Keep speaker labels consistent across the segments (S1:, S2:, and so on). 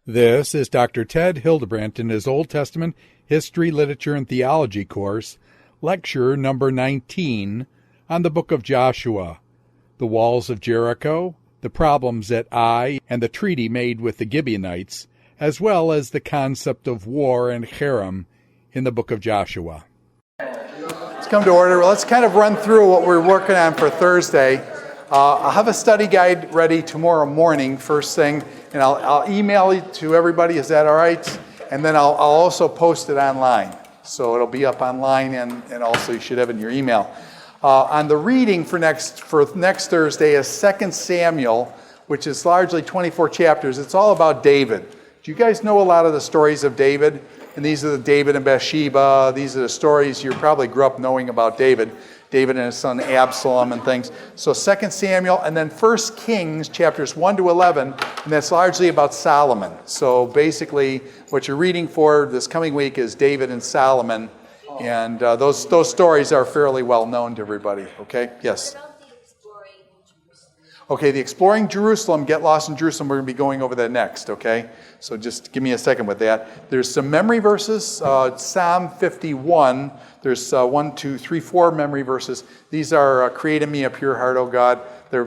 S1: This is Dr. Ted Hildebrandt in his Old Testament History, Literature, and Theology course, lecture number 19 on the book of Joshua, the walls of Jericho, the problems at Ai, and the treaty made with the Gibeonites, as well as the concept of war and cherem in the book of Joshua.
S2: Let's come to order. Let's kind of run through what we're working on for Thursday. I'll have a study guide ready tomorrow morning, first thing, and I'll email it to everybody. Is that all right? And then I'll also post it online. So it'll be up online, and also you should have it in your email. On the reading for next Thursday is 2 Samuel, which is largely 24 chapters. It's all about David. Do you guys know a lot of the stories of David? And these are the David and Bathsheba. These are the stories you probably grew up knowing about David. David and his son Absalom and things. So 2 Samuel, and then 1 Kings, chapters 1 to 11, and that's largely about Solomon. So basically, what you're reading for this coming week is David and Solomon, and those stories are fairly well known to everybody. Okay? Yes?
S3: What about the exploring Jerusalem?
S2: Okay, the exploring Jerusalem, get lost in Jerusalem, we're going to be going over that next, okay? So just give me a second with that. There's some memory verses, Psalm 51. There's 1, 2, 3, 4 memory verses. These are create in me a pure heart, O God. They're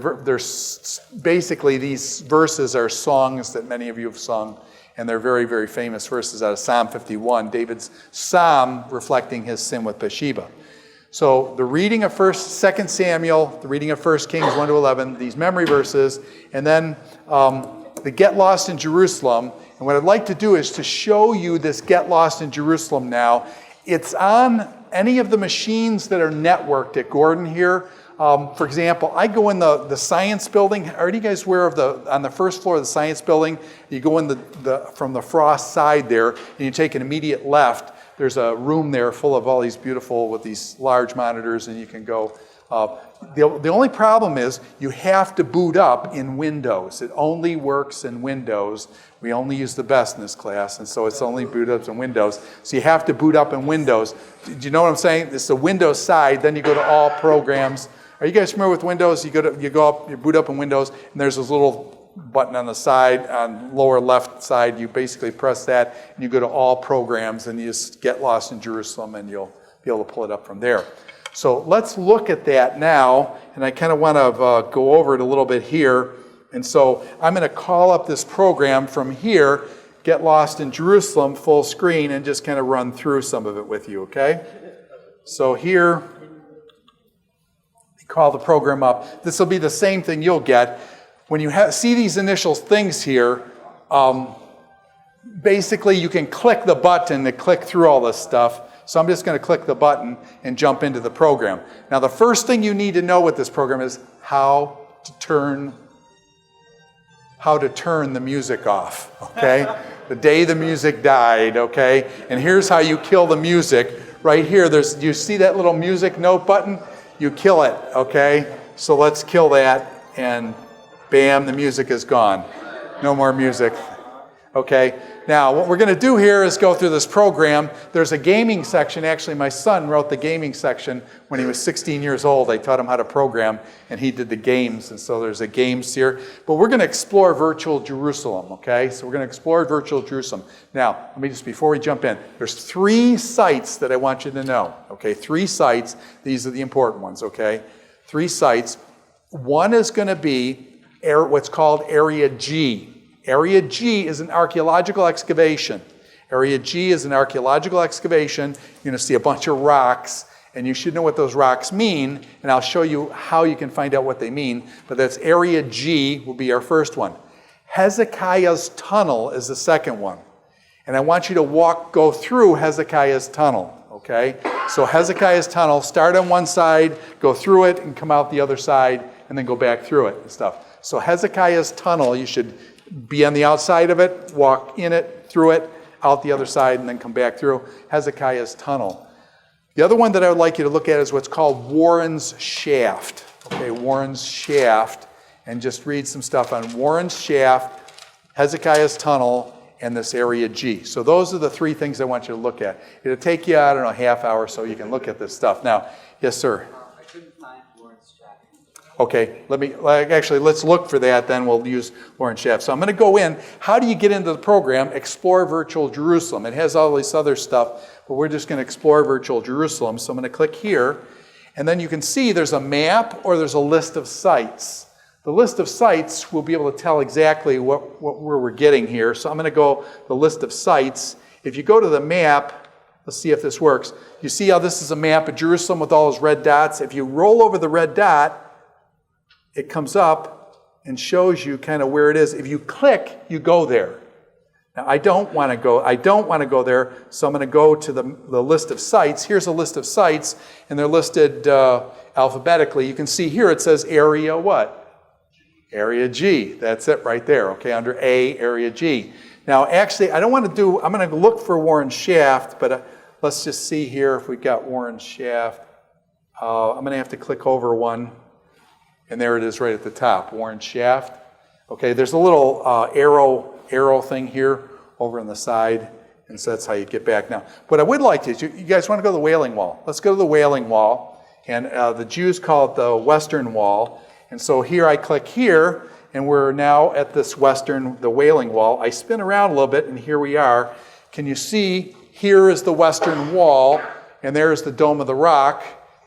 S2: basically, these verses are songs that many of you have sung, and they're very, very famous verses out of Psalm 51, David's psalm reflecting his sin with Bathsheba. So the reading of 2 Samuel, the reading of 1 Kings 1 to 11, these memory verses, and then the Get Lost in Jerusalem. And what I'd like to do is to show you this Get Lost in Jerusalem now. It's on any of the machines that are networked at Gordon here. For example, I go in the science building. Are you guys aware of on the first floor of the science building? You go in from the Frost side there, and you take an immediate left. There's a room there full of all these beautiful, with these large monitors, and you can go. The only problem is you have to boot up in Windows. It only works in Windows. We only use the best in this class, and so it's only boot up in Windows. So you have to boot up in Windows. Do you know what I'm saying? It's the Windows side, then you go to all programs. Are you guys familiar with Windows? You boot up in Windows, and there's this little button on the side, on lower left side. You basically press that, and you go to all programs, and you just Get Lost in Jerusalem, and you'll be able to pull it up from there. So let's look at that now, and I kind of want to go over it a little bit here. And so I'm going to call up this program from here, Get Lost in Jerusalem, full screen, and just kind of run through some of it with you, okay? So here, call the program up. This will be the same thing you'll get. When you see these initial things here, basically you can click the button to click through all this stuff. So I'm just going to click the button and jump into the program. Now the first thing you need to know with this program is how to turn the music off, okay? The day the music died, okay? And here's how you kill the music. Right here, you see that little music note button? You kill it, okay? So let's kill that, and bam, the music is gone. No more music. Okay, now what we're going to do here is go through this program. There's a gaming section. Actually, my son wrote the gaming section when he was 16 years old. I taught him how to program, and he did the games, and so there's a games here. But we're going to explore virtual Jerusalem, okay? So we're going to explore virtual Jerusalem. Now, before we jump in, there's 3 sites that I want you to know, okay? 3 sites. These are the important ones, okay? 3 sites. One is going to be what's called Area G. Area G is an archaeological excavation. Area G is an archaeological excavation. You're going to see a bunch of rocks, and you should know what those rocks mean, and I'll show you how you can find out what they mean. But that's Area G will be our first one. Hezekiah's Tunnel is the second one. And I want you to go through Hezekiah's Tunnel, okay? So Hezekiah's Tunnel, start on one side, go through it, and come out the other side, and then go back through it and stuff. So Hezekiah's Tunnel, you should be on the outside of it, walk in it, through it, out the other side, and then come back through Hezekiah's Tunnel. The other one that I would like you to look at is what's called Warren's Shaft. Okay, Warren's Shaft, and just read some stuff on Warren's Shaft, Hezekiah's Tunnel, and this Area G. So those are the 3 things I want you to look at. It'll take you, a half hour so you can look at this stuff. Now, yes, sir?
S4: I couldn't find Warren's Shaft.
S2: Okay, let's look for that, then we'll use Lauren Schaff. So I'm going to go in. How do you get into the program? Explore Virtual Jerusalem. It has all this other stuff, but we're just going to explore Virtual Jerusalem. So I'm going to click here, and then you can see there's a map or there's a list of sites. The list of sites will be able to tell exactly where we're getting here. So I'm going to go the list of sites. If you go to the map, let's see if this works. You see how this is a map of Jerusalem with all those red dots? If you roll over the red dot, it comes up and shows you kind of where it is. If you click, you go there. Now, I don't want to go there, so I'm going to go to the list of sites. Here's a list of sites, and they're listed alphabetically. You can see here it says area what? Area G. That's it right there, okay, under A, area G. Now, actually, I'm going to look for Warren Shaft, but let's just see here if we got Warren Shaft. I'm going to have to click over one. And there it is right at the top, Warren Shaft. Okay, there's a little arrow thing here over on the side, and so that's how you get back. Now, what I would like to do, you guys want to go to the Wailing Wall. Let's go to the Wailing Wall, and the Jews call it the Western Wall. And so here I click here, and we're now at this the Wailing Wall. I spin around a little bit, and here we are. Can you see, here is the Western Wall, and there's the Dome of the Rock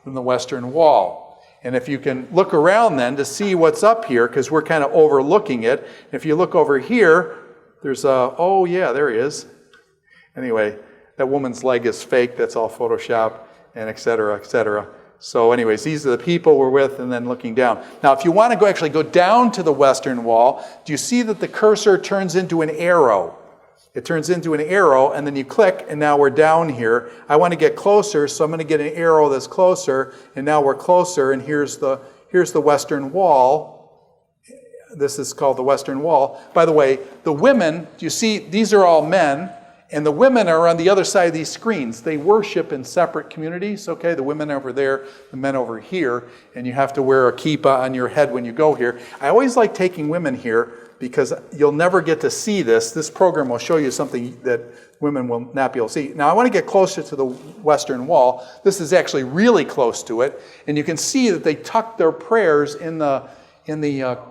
S2: in the Western Wall. And if you can look around then to see what's up here, because we're kind of overlooking it. If you look over here, there's oh yeah, there he is. Anyway, that woman's leg is fake. That's all Photoshop, and et cetera, et cetera. So anyways, these are the people we're with, and then looking down. Now, if you want to actually go down to the Western Wall, do you see that the cursor turns into an arrow? It turns into an arrow, and then you click, and now we're down here. I want to get closer, so I'm going to get an arrow that's closer, and now we're closer, and here's the Western Wall. This is called the Western Wall. By the way, the women, do you see, these are all men, and the women are on the other side of these screens. They worship in separate communities, okay? The women over there, the men over here, and you have to wear a kippah on your head when you go here. I always like taking women here, because you'll never get to see this. This program will show you something that women will not be able to see. Now, I want to get closer to the Western Wall. This is actually really close to it, and you can see that they tuck their prayers in the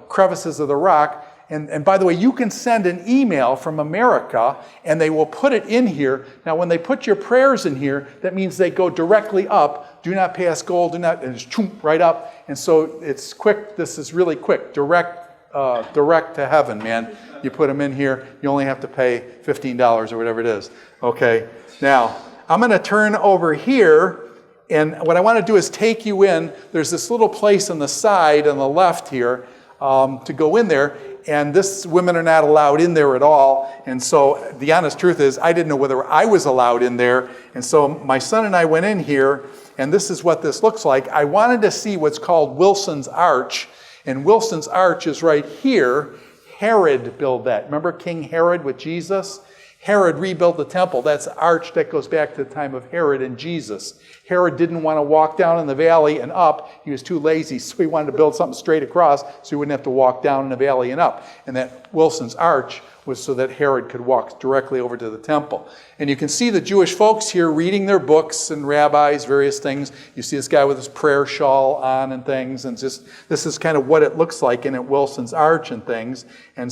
S2: crevices of the rock. And by the way, you can send an email from America, and they will put it in here. Now, when they put your prayers in here, that means they go directly up. Do not pass gold, and it's right up. And so it's quick. This is really quick, direct to heaven, man. You put them in here, you only have to pay $15 or whatever it is. Okay, now I'm going to turn over here, and what I want to do is take you in. There's this little place on the side on the left here to go in there, and women are not allowed in there at all. And so the honest truth is, I didn't know whether I was allowed in there, and so my son and I went in here, and this is what this looks like. I wanted to see what's called Wilson's Arch. And Wilson's Arch is right here. Herod built that. Remember King Herod with Jesus? Herod rebuilt the temple. That's the arch that goes back to the time of Herod and Jesus. Herod didn't want to walk down in the valley and up. He was too lazy, so he wanted to build something straight across so he wouldn't have to walk down in the valley and up. And that Wilson's Arch was so that Herod could walk directly over to the temple. And you can see the Jewish folks here reading their books and rabbis, various things. You see this guy with his prayer shawl on and things. And just this is kind of what it looks like in at Wilson's Arch and things. And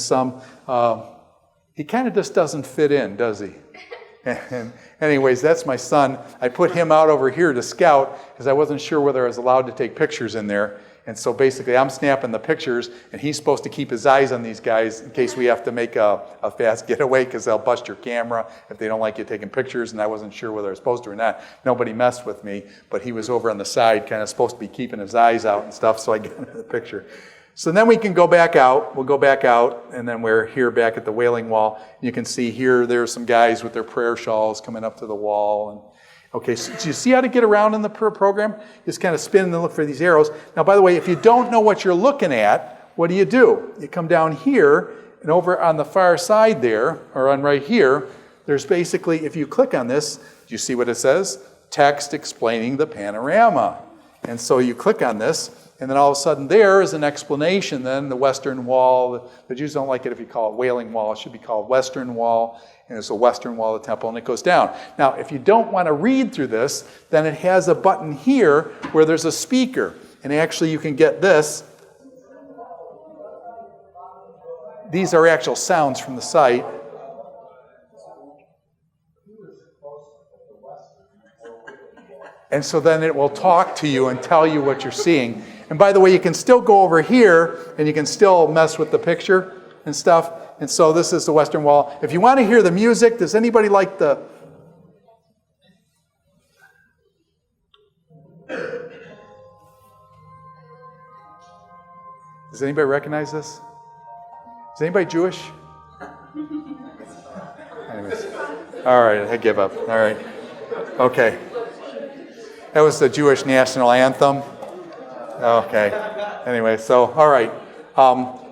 S2: he kind of just doesn't fit in, does he? And anyways, that's my son. I put him out over here to scout because I wasn't sure whether I was allowed to take pictures in there. And so basically I'm snapping the pictures, and he's supposed to keep his eyes on these guys in case we have to make a fast getaway, because they'll bust your camera if they don't like you taking pictures, and I wasn't sure whether I was supposed to or not. Nobody messed with me, but he was over on the side kind of supposed to be keeping his eyes out and stuff, so I get the picture. So then we can go back out. We'll go back out, and then we're here back at the Wailing Wall. You can see here there's some guys with their prayer shawls coming up to the wall. And okay, so do you see how to get around in the program? Just kind of spin and look for these arrows. Now, by the way, if you don't know what you're looking at, what do? You come down here, and over on the far side there, or on right here, there's basically, if you click on this, do you see what it says? Text explaining the panorama. And so you click on this, and then all of a sudden there is an explanation then, the Western Wall. The Jews don't like it if you call it Wailing Wall. It should be called Western Wall, and it's the Western Wall of the temple, and it goes down. Now, if you don't want to read through this, then it has a button here where there's a speaker. And actually you can get this these are actual sounds from the site. And so then it will talk to you and tell you what you're seeing. And by the way, you can still go over here and you can still mess with the picture and stuff. And so this is the Western Wall. If you want to hear the music, does anybody like the... Does anybody recognize this? Is anybody Jewish? Anyways. All right, I give up. All right. Okay. That was the Jewish national anthem. Okay. Anyway, so, all right.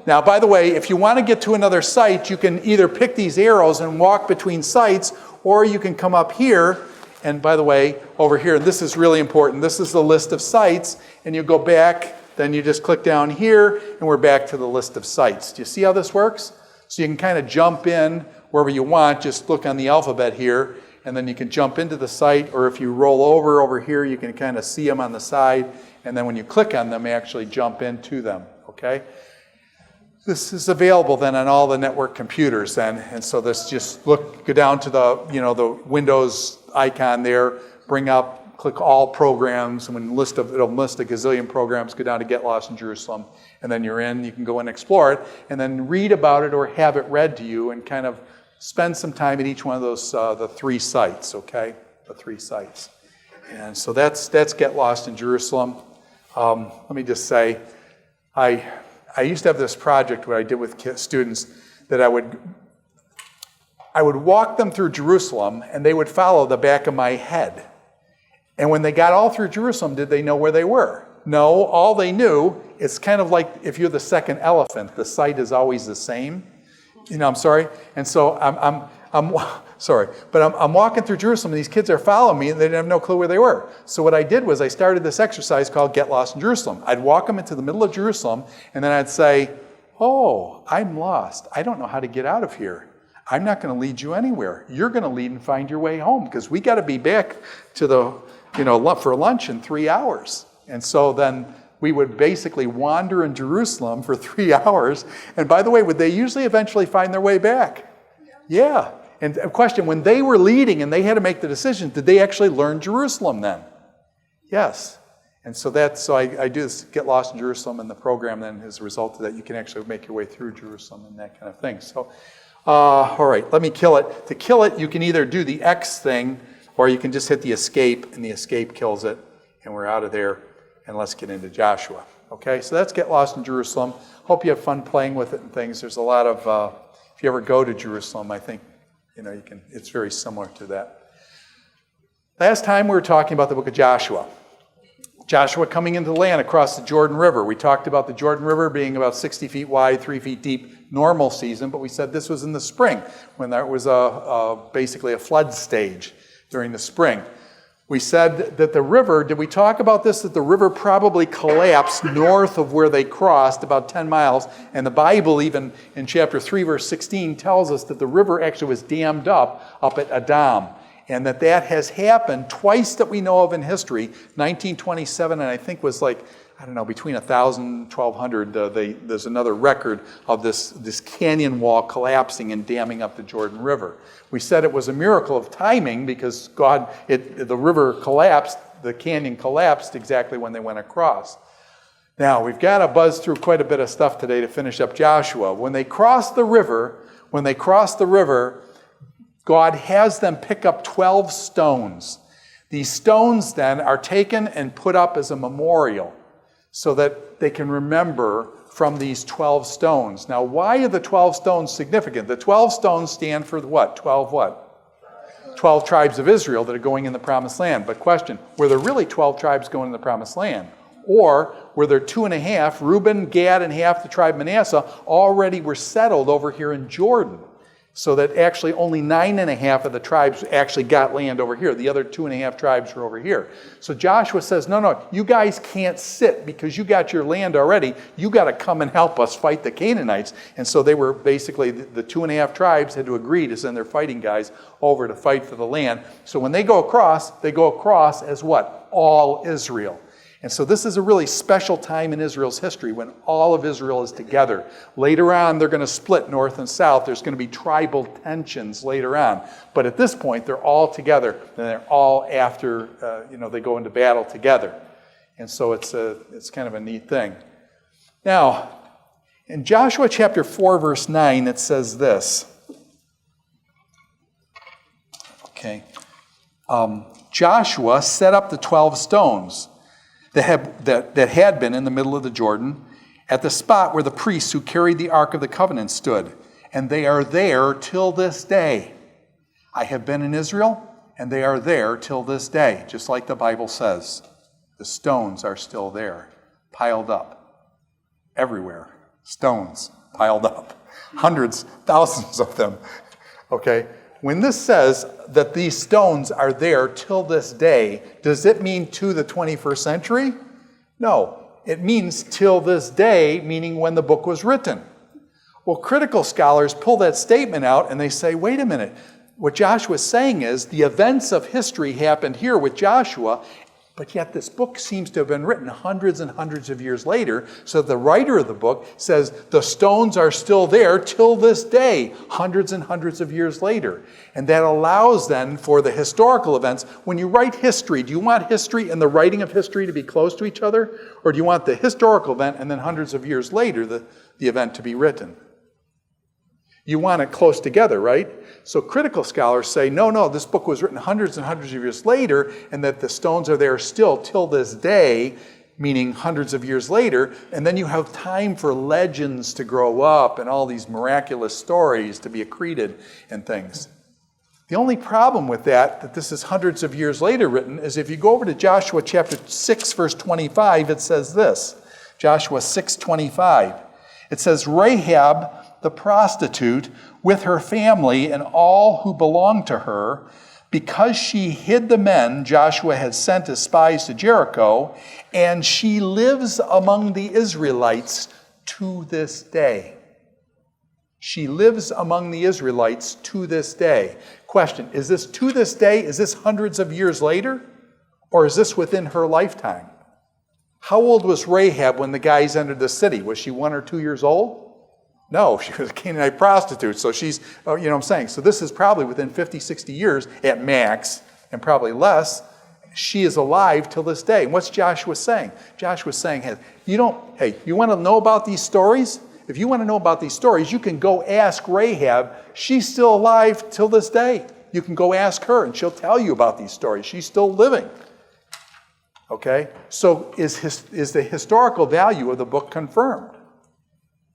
S2: Now, by the way, if you want to get to another site, you can either pick these arrows and walk between sites, or you can come up here. And by the way, over here, this is really important. This is the list of sites, and you go back, then you just click down here, and we're back to the list of sites. Do you see how this works? So you can kind of jump in wherever you want. Just look on the alphabet here, and then you can jump into the site, or if you roll over here, you can kind of see them on the side, and then when you click on them, actually jump into them, okay? This is available then on all the network computers then, and so this just go down to the, the Windows icon there, bring up, click all programs, and when it'll list a gazillion programs, go down to Get Lost in Jerusalem, and then you're in, you can go and explore it, and then read about it or have it read to you and kind of spend some time at each one of those, the 3 sites, okay? The 3 sites. And so that's Get Lost in Jerusalem. Let me just say, I used to have this project where I did with students that I would walk them through Jerusalem and they would follow the back of my head. And when they got all through Jerusalem, did they know where they were? No, all they knew, it's kind of like if you're the second elephant, the site is always the same. I'm sorry. And so I'm sorry, but I'm walking through Jerusalem and these kids are following me and they didn't have no clue where they were. So what I did was I started this exercise called Get Lost in Jerusalem. I'd walk them into the middle of Jerusalem and then I'd say, oh, I'm lost. I don't know how to get out of here. I'm not going to lead you anywhere. You're going to lead and find your way home because we got to be back to the, for lunch in 3 hours. And so then we would basically wander in Jerusalem for 3 hours. And by the way, would they usually eventually find their way back? Yeah. And a question, when they were leading and they had to make the decision, did they actually learn Jerusalem then? Yes. And so I do this Get Lost in Jerusalem, and the program then, as a result of that, you can actually make your way through Jerusalem and that kind of thing. So, all right, let me kill it. To kill it, you can either do the X thing, or you can just hit the escape, and the escape kills it, and we're out of there. And let's get into Joshua. Okay, so that's Get Lost in Jerusalem. Hope you have fun playing with it and things. There's a lot of, if you ever go to Jerusalem, I think, it's very similar to that. Last time we were talking about the book of Joshua. Joshua coming into the land across the Jordan River. We talked about the Jordan River being about 60 feet wide, 3 feet deep, normal season, but we said this was in the spring when there was basically a flood stage during the spring. We said that the river, did we talk about this? That the river probably collapsed north of where they crossed, about 10 miles. And the Bible, even in chapter 3, verse 16, tells us that the river actually was dammed up at Adam. And that has happened twice that we know of in history. 1927, and I think was between 1,000 and 1,200, there's another record of this canyon wall collapsing and damming up the Jordan River. We said it was a miracle of timing because the river collapsed, the canyon collapsed exactly when they went across. Now, we've got to buzz through quite a bit of stuff today to finish up Joshua. When they cross the river, God has them pick up 12 stones. These stones then are taken and put up as a memorial so that they can remember from these 12 stones. Now, why are the 12 stones significant? The 12 stones stand for what? 12 what? 12 tribes of Israel that are going in the Promised Land. But question, were there really 12 tribes going in the Promised Land? Or were there 2.5, Reuben, Gad, and half the tribe Manasseh already were settled over here in Jordan? So that actually only 9.5 of the tribes actually got land over here. The other 2.5 tribes were over here. So Joshua says, no, you guys can't sit because you got your land already. You got to come and help us fight the Canaanites. And so they were basically, the 2.5 tribes had to agree to send their fighting guys over to fight for the land. So when they go across as what? All Israel. And so this is a really special time in Israel's history when all of Israel is together. Later on, they're going to split north and south. There's going to be tribal tensions later on. But at this point, they're all together, and they're all after, they go into battle together. And so it's kind of a neat thing. Now, in Joshua chapter 4, verse 9, it says this. Okay. Joshua set up the 12 stones that had been in the middle of the Jordan at the spot where the priests who carried the Ark of the Covenant stood. And they are there till this day. I have been in Israel, and they are there till this day, just like the Bible says. The stones are still there, piled up. Everywhere. Stones piled up. Hundreds, thousands of them. Okay? When this says that these stones are there till this day, does it mean to the 21st century? No. It means till this day, meaning when the book was written. Well, critical scholars pull that statement out and they say, wait a minute. What Joshua is saying is the events of history happened here with Joshua, but yet this book seems to have been written hundreds and hundreds of years later, so the writer of the book says the stones are still there till this day, hundreds and hundreds of years later. And that allows then for the historical events, when you write history, do you want history and the writing of history to be close to each other? Or do you want the historical event and then hundreds of years later the event to be written? You want it close together, right? So critical scholars say, no, this book was written hundreds and hundreds of years later, and that the stones are there still till this day, meaning hundreds of years later, and then you have time for legends to grow up and all these miraculous stories to be accreted and things. The only problem with that this is hundreds of years later written, is if you go over to Joshua chapter 6, verse 25, it says this. Joshua 6:25. It says, Rahab, the prostitute, with her family and all who belonged to her, because she hid the men Joshua had sent as spies to Jericho, and she lives among the Israelites to this day. She lives among the Israelites to this day. Question, is this to this day? Is this hundreds of years later? Or is this within her lifetime? How old was Rahab when the guys entered the city? Was she 1 or 2 years old? No, she was a Canaanite prostitute. So she's, you know what I'm saying? So this is probably within 50, 60 years at max, and probably less. She is alive till this day. And what's Joshua saying? Joshua's saying, hey, you want to know about these stories? If you want to know about these stories, you can go ask Rahab. She's still alive till this day. You can go ask her, and she'll tell you about these stories. She's still living. Okay? So is the historical value of the book confirmed?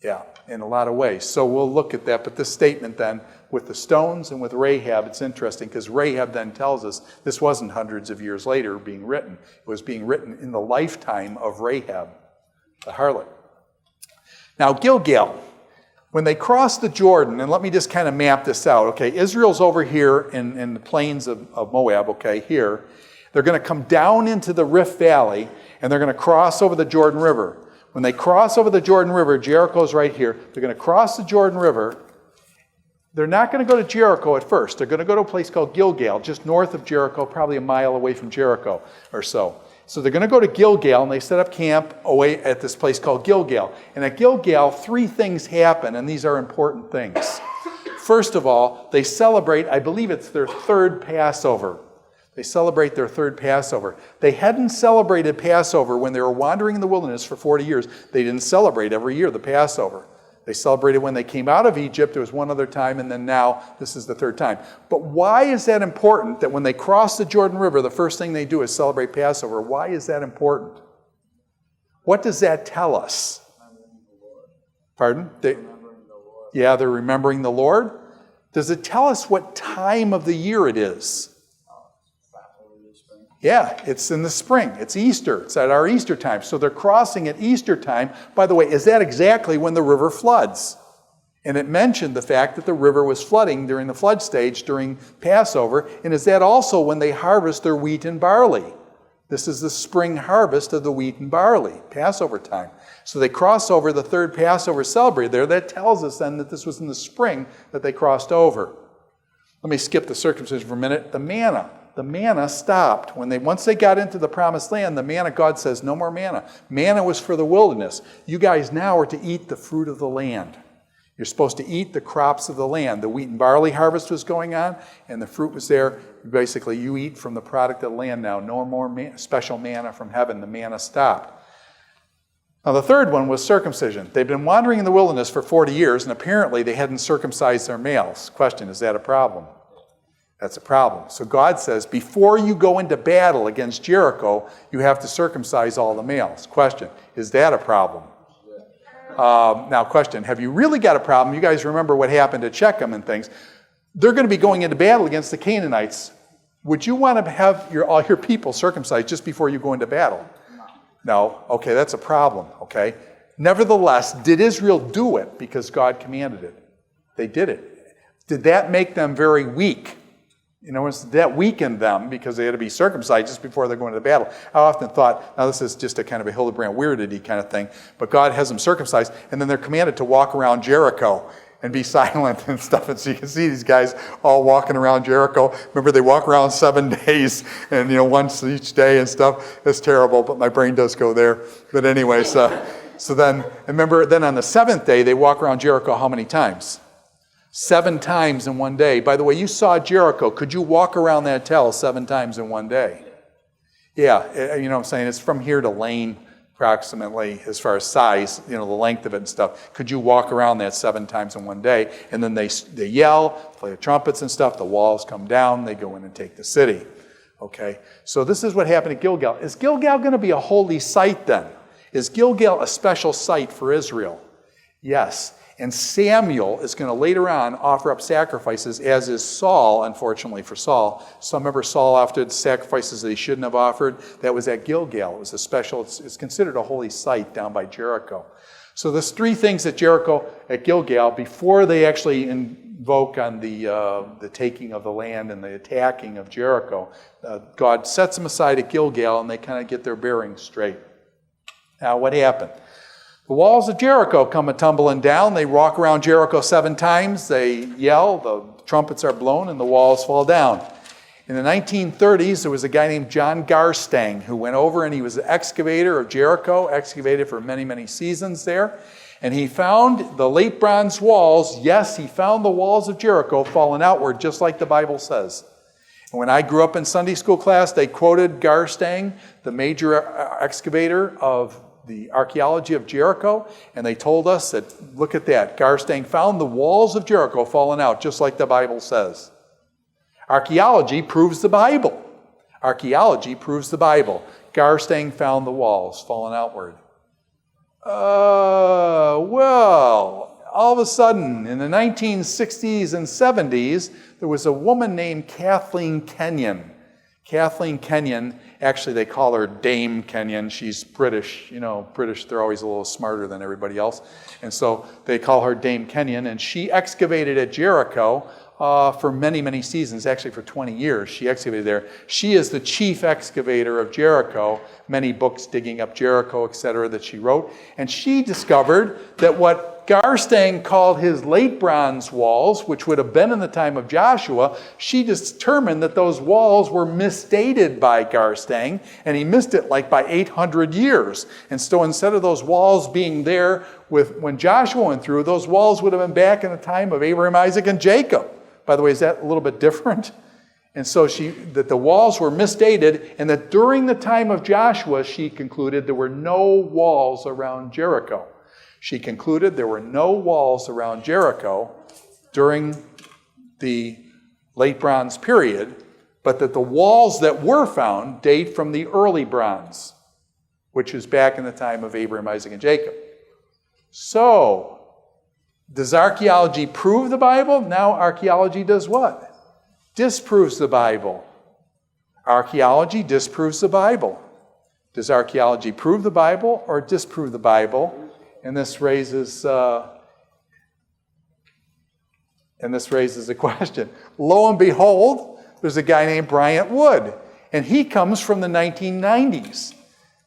S2: Yeah, in a lot of ways. So we'll look at that. But this statement then, with the stones and with Rahab, it's interesting because Rahab then tells us this wasn't hundreds of years later being written. It was being written in the lifetime of Rahab, the harlot. Now, Gilgal, when they crossed the Jordan, and let me just kind of map this out, okay? Israel's over here in the plains of Moab, okay, here. They're going to come down into the Rift Valley, and they're going to cross over the Jordan River. When they cross over the Jordan River, Jericho's right here. They're going to cross the Jordan River. They're not going to go to Jericho at first. They're going to go to a place called Gilgal, just north of Jericho, probably a mile away from Jericho or so. So they're going to go to Gilgal, and they set up camp away at this place called Gilgal. And at Gilgal, 3 things happen, and these are important things. First of all, they celebrate, I believe it's their 3rd Passover. They celebrate their 3rd Passover. They hadn't celebrated Passover when they were wandering in the wilderness for 40 years. They didn't celebrate every year the Passover. They celebrated when they came out of Egypt. There was one other time, and then now this is the 3rd time. But why is that important that when they cross the Jordan River, the first thing they do is celebrate Passover? Why is that important? What does that tell us? Pardon? They're remembering the Lord. Does it tell us what time of the year it is? Yeah, it's in the spring. It's Easter. It's at our Easter time. So they're crossing at Easter time. By the way, is that exactly when the river floods? And it mentioned the fact that the river was flooding during the flood stage during Passover. And is that also when they harvest their wheat and barley? This is the spring harvest of the wheat and barley, Passover time. So they cross over, the 3rd Passover celebrated there. That tells us then that this was in the spring that they crossed over. Let me skip the circumcision for a minute. The manna. the manna stopped. Once they got into the promised land, the manna, God says, no more manna. Manna was for the wilderness. You guys now are to eat the fruit of the land. You're supposed to eat the crops of the land. The wheat and barley harvest was going on, and the fruit was there. Basically, you eat from the product of the land now. No more special manna from heaven. The manna stopped. Now, the third one was circumcision. They'd been wandering in the wilderness for 40 years, and apparently they hadn't circumcised their males. Question, is that a problem? That's a problem. So God says, before you go into battle against Jericho, you have to circumcise all the males. Question, is that a problem? Now, question, have you really got a problem? You guys remember what happened at Shechem and things. They're going to be going into battle against the Canaanites. Would you want to have all your people circumcised just before you go into battle? No. Okay, that's a problem, okay? Nevertheless, did Israel do it because God commanded it? They did it. Did that make them very weak? That weakened them because they had to be circumcised just before they're going to the battle. I often thought, now this is just a kind of a Hildebrandt weirdity kind of thing, but God has them circumcised, and then they're commanded to walk around Jericho and be silent and stuff. And so you can see these guys all walking around Jericho. Remember, they walk around 7 days, and once each day and stuff. It's terrible, but my brain does go there. But anyway, so then, remember, then on the 7th day, they walk around Jericho how many times? 7 times in one day. By the way, you saw Jericho. Could you walk around that tell 7 times in one day? Yeah, you know what I'm saying? It's from here to Lane, approximately, as far as size, the length of it and stuff. Could you walk around that 7 times in one day? And then they yell, play the trumpets and stuff. The walls come down. They go in and take the city. Okay, so this is what happened at Gilgal. Is Gilgal going to be a holy site then? Is Gilgal a special site for Israel? Yes. And Samuel is going to later on offer up sacrifices, as is Saul, unfortunately for Saul. So remember, Saul offered sacrifices that he shouldn't have offered. That was at Gilgal. It was a special, it's considered a holy site down by Jericho. So there's 3 things at Gilgal, before they actually invoke on the taking of the land and the attacking of Jericho. God sets them aside at Gilgal, and they kind of get their bearings straight. Now, what happened? The walls of Jericho come a-tumbling down. They walk around Jericho 7 times. They yell, the trumpets are blown, and the walls fall down. In the 1930s, there was a guy named John Garstang who went over, and he was an excavator of Jericho, excavated for many, many seasons there. And he found the late bronze walls. Yes, he found the walls of Jericho fallen outward, just like the Bible says. And when I grew up in Sunday school class, they quoted Garstang, the major excavator of the archaeology of Jericho, and they told us that, look at that, Garstang found the walls of Jericho fallen out, just like the Bible says. Archaeology proves the Bible. Archaeology proves the Bible. Garstang found the walls fallen outward. Well, all of a sudden, in the 1960s and 70s, there was a woman named Kathleen Kenyon. Kathleen Kenyon, actually they call her Dame Kenyon. She's British. British, they're always a little smarter than everybody else. And so they call her Dame Kenyon. And she excavated at Jericho for many, many seasons. Actually, for 20 years, she excavated there. She is the chief excavator of Jericho. Many books digging up Jericho, etc., that she wrote. And she discovered that what Garstang called his late bronze walls, which would have been in the time of Joshua, she determined that those walls were misdated by Garstang, and he missed it by 800 years. And so instead of those walls being there when Joshua went through, those walls would have been back in the time of Abraham, Isaac, and Jacob. By the way, is that a little bit different? And so that the walls were misdated, and that during the time of Joshua, she concluded there were no walls around Jericho. She concluded there were no walls around Jericho during the late bronze period, but that the walls that were found date from the early bronze, which is back in the time of Abraham, Isaac, and Jacob. So, does archaeology prove the Bible? Now archaeology does what? Disproves the Bible. Archaeology disproves the Bible. Does archaeology prove the Bible or disprove the Bible? And this raises a question. Lo and behold, there's a guy named Bryant Wood, and he comes from the 1990s.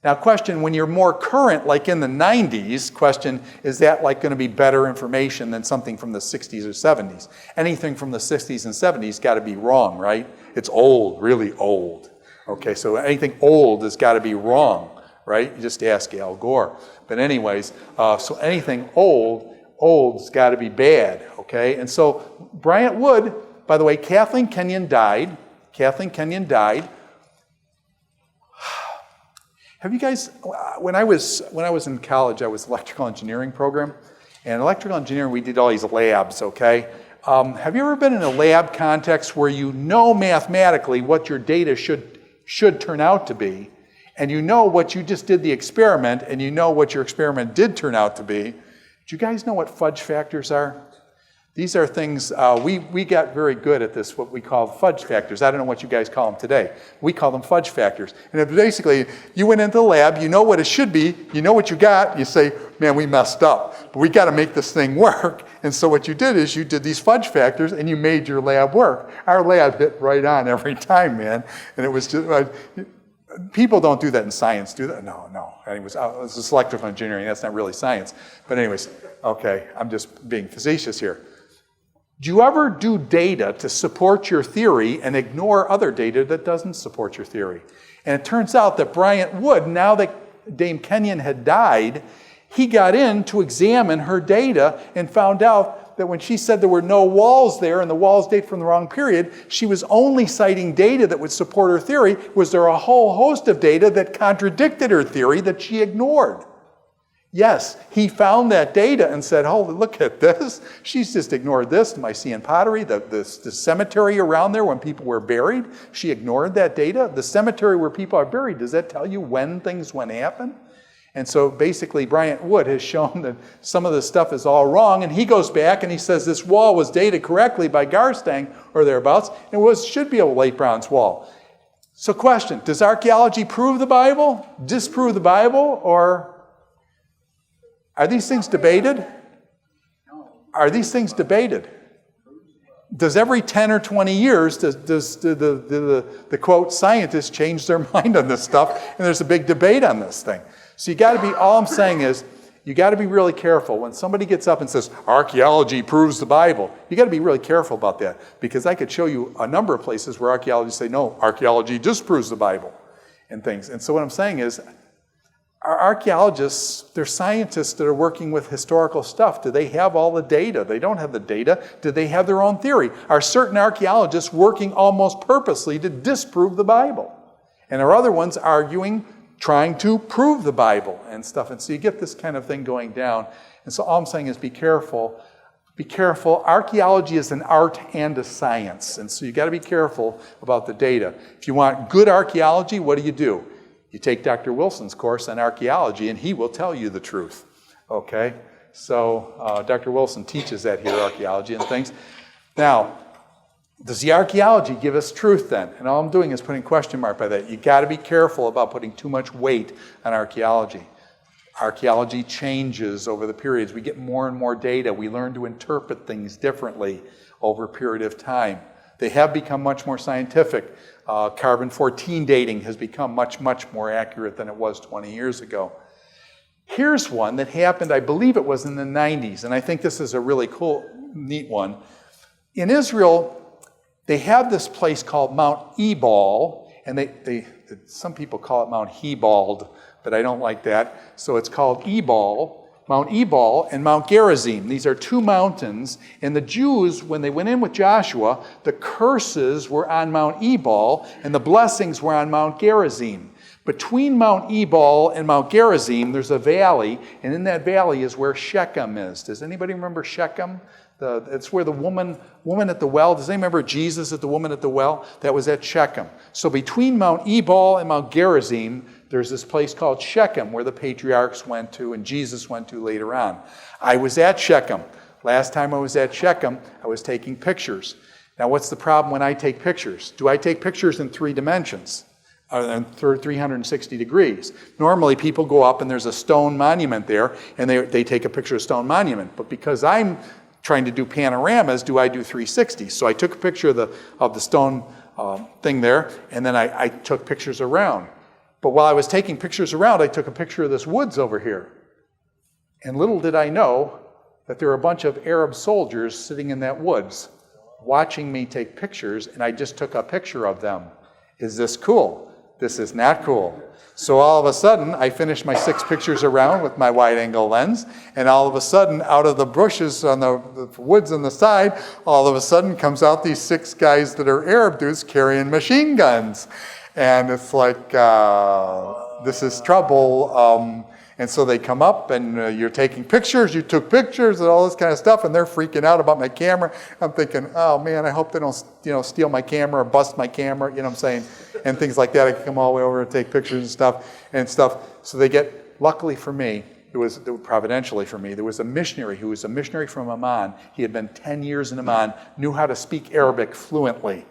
S2: Now, question, when you're more current, like in the 90s, question, is that like going to be better information than something from the 60s or 70s? Anything from the 60s and 70s got to be wrong, right? It's old, really old. Okay, so anything old has got to be wrong, right? You just ask Al Gore. But anyways, so anything old's got to be bad, okay? And so Bryant Wood, by the way, Kathleen Kenyon died. Have you guys, when I was in college, I was electrical engineering program. And electrical engineering, we did all these labs, okay? Have you ever been in a lab context where you know mathematically what your data should turn out to be, and you know what you just did the experiment, and you know what your experiment did turn out to be? Do you guys know what fudge factors are? These are things, we got very good at this, what we call fudge factors. I don't know what you guys call them today. We call them fudge factors. And if basically, you went into the lab, you know what it should be, you know what you got, you say, man, we messed up, but we got to make this thing work. And so what you did is you did these fudge factors and you made your lab work. Our lab hit right on every time, man. And it was just, people don't do that in science, do that? No. Anyways, this is electrical engineering, that's not really science. But anyways, okay, I'm just being facetious here. Do you ever do data to support your theory and ignore other data that doesn't support your theory? And it turns out that Bryant Wood, now that Dame Kenyon had died, he got in to examine her data and found out that when she said there were no walls there and the walls date from the wrong period, she was only citing data that would support her theory. Was there a whole host of data that contradicted her theory that she ignored? Yes, he found that data and said, oh, look at this. She's just ignored this, Mycenaean pottery, the cemetery around there when people were buried. She ignored that data. The cemetery where people are buried, does that tell you when things went happen? And so basically Bryant Wood has shown that some of this stuff is all wrong, and he goes back and he says this wall was dated correctly by Garstang or thereabouts, and should be a late bronze wall. So question, does archaeology prove the Bible, disprove the Bible, or are these things debated? Are these things debated? Does every 10 or 20 years, does the quote scientists change their mind on this stuff, and there's a big debate on this thing? So you got to be, all I'm saying is, you got to be really careful. When somebody gets up and says, archaeology proves the Bible, you got to be really careful about that, because I could show you a number of places where archaeologists say, no, archaeology disproves the Bible and things. And so what I'm saying is, our archaeologists, they're scientists that are working with historical stuff. Do they have all the data? They don't have the data. Do they have their own theory? Are certain archaeologists working almost purposely to disprove the Bible? And are other ones arguing, trying to prove the Bible and stuff? And so you get this kind of thing going down. And so all I'm saying is be careful. Be careful. Archaeology is an art and a science. And so you got to be careful about the data. If you want good archaeology, what do? You take Dr. Wilson's course on archaeology, and he will tell you the truth. Okay? So Dr. Wilson teaches that here, archaeology and things. Now, does the archaeology give us truth then? And all I'm doing is putting a question mark by that. You got to be careful about putting too much weight on archaeology. Archaeology changes over the periods. We get more and more data. We learn to interpret things differently over a period of time. They have become much more scientific. Carbon-14 dating has become much, much more accurate than it was 20 years ago. Here's one that happened, I believe it was in the 90s, and I think this is a really cool, neat one. In Israel, they have this place called Mount Ebal, and some people call it Mount Hebald, but I don't like that. So it's called Ebal, Mount Ebal and Mount Gerizim. These are two mountains, and the Jews, when they went in with Joshua, the curses were on Mount Ebal, and the blessings were on Mount Gerizim. Between Mount Ebal and Mount Gerizim, there's a valley, and in that valley is where Shechem is. Does anybody remember Shechem? It's where the woman at the well, does anybody remember Jesus at the woman at the well? That was at Shechem. So between Mount Ebal and Mount Gerizim, there's this place called Shechem where the patriarchs went to and Jesus went to later on. I was at Shechem. Last time I was at Shechem, I was taking pictures. Now what's the problem when I take pictures? Do I take pictures in 3 dimensions? 360 degrees. Normally people go up and there's a stone monument there and they take a picture of stone monument. But because I'm trying to do panoramas, do I do 360? So I took a picture of the stone thing there, and then I took pictures around. But while I was taking pictures around, I took a picture of this woods over here. And little did I know that there were a bunch of Arab soldiers sitting in that woods watching me take pictures, and I just took a picture of them. Is this cool? This is not cool. So all of a sudden, I finished my 6 pictures around with my wide-angle lens, and all of a sudden, out of the bushes on the woods on the side, all of a sudden comes out these 6 guys that are Arab dudes carrying machine guns. And it's like, this is trouble. And so they come up, and you're taking pictures, you took pictures, and all this kind of stuff, and they're freaking out about my camera. I'm thinking, oh man, I hope they don't, steal my camera or bust my camera, you know what I'm saying? And things like that. I can come all the way over and take pictures and stuff. So they get, luckily for me, providentially for me, there was a missionary who was a missionary from Amman. He had been 10 years in Amman, knew how to speak Arabic fluently.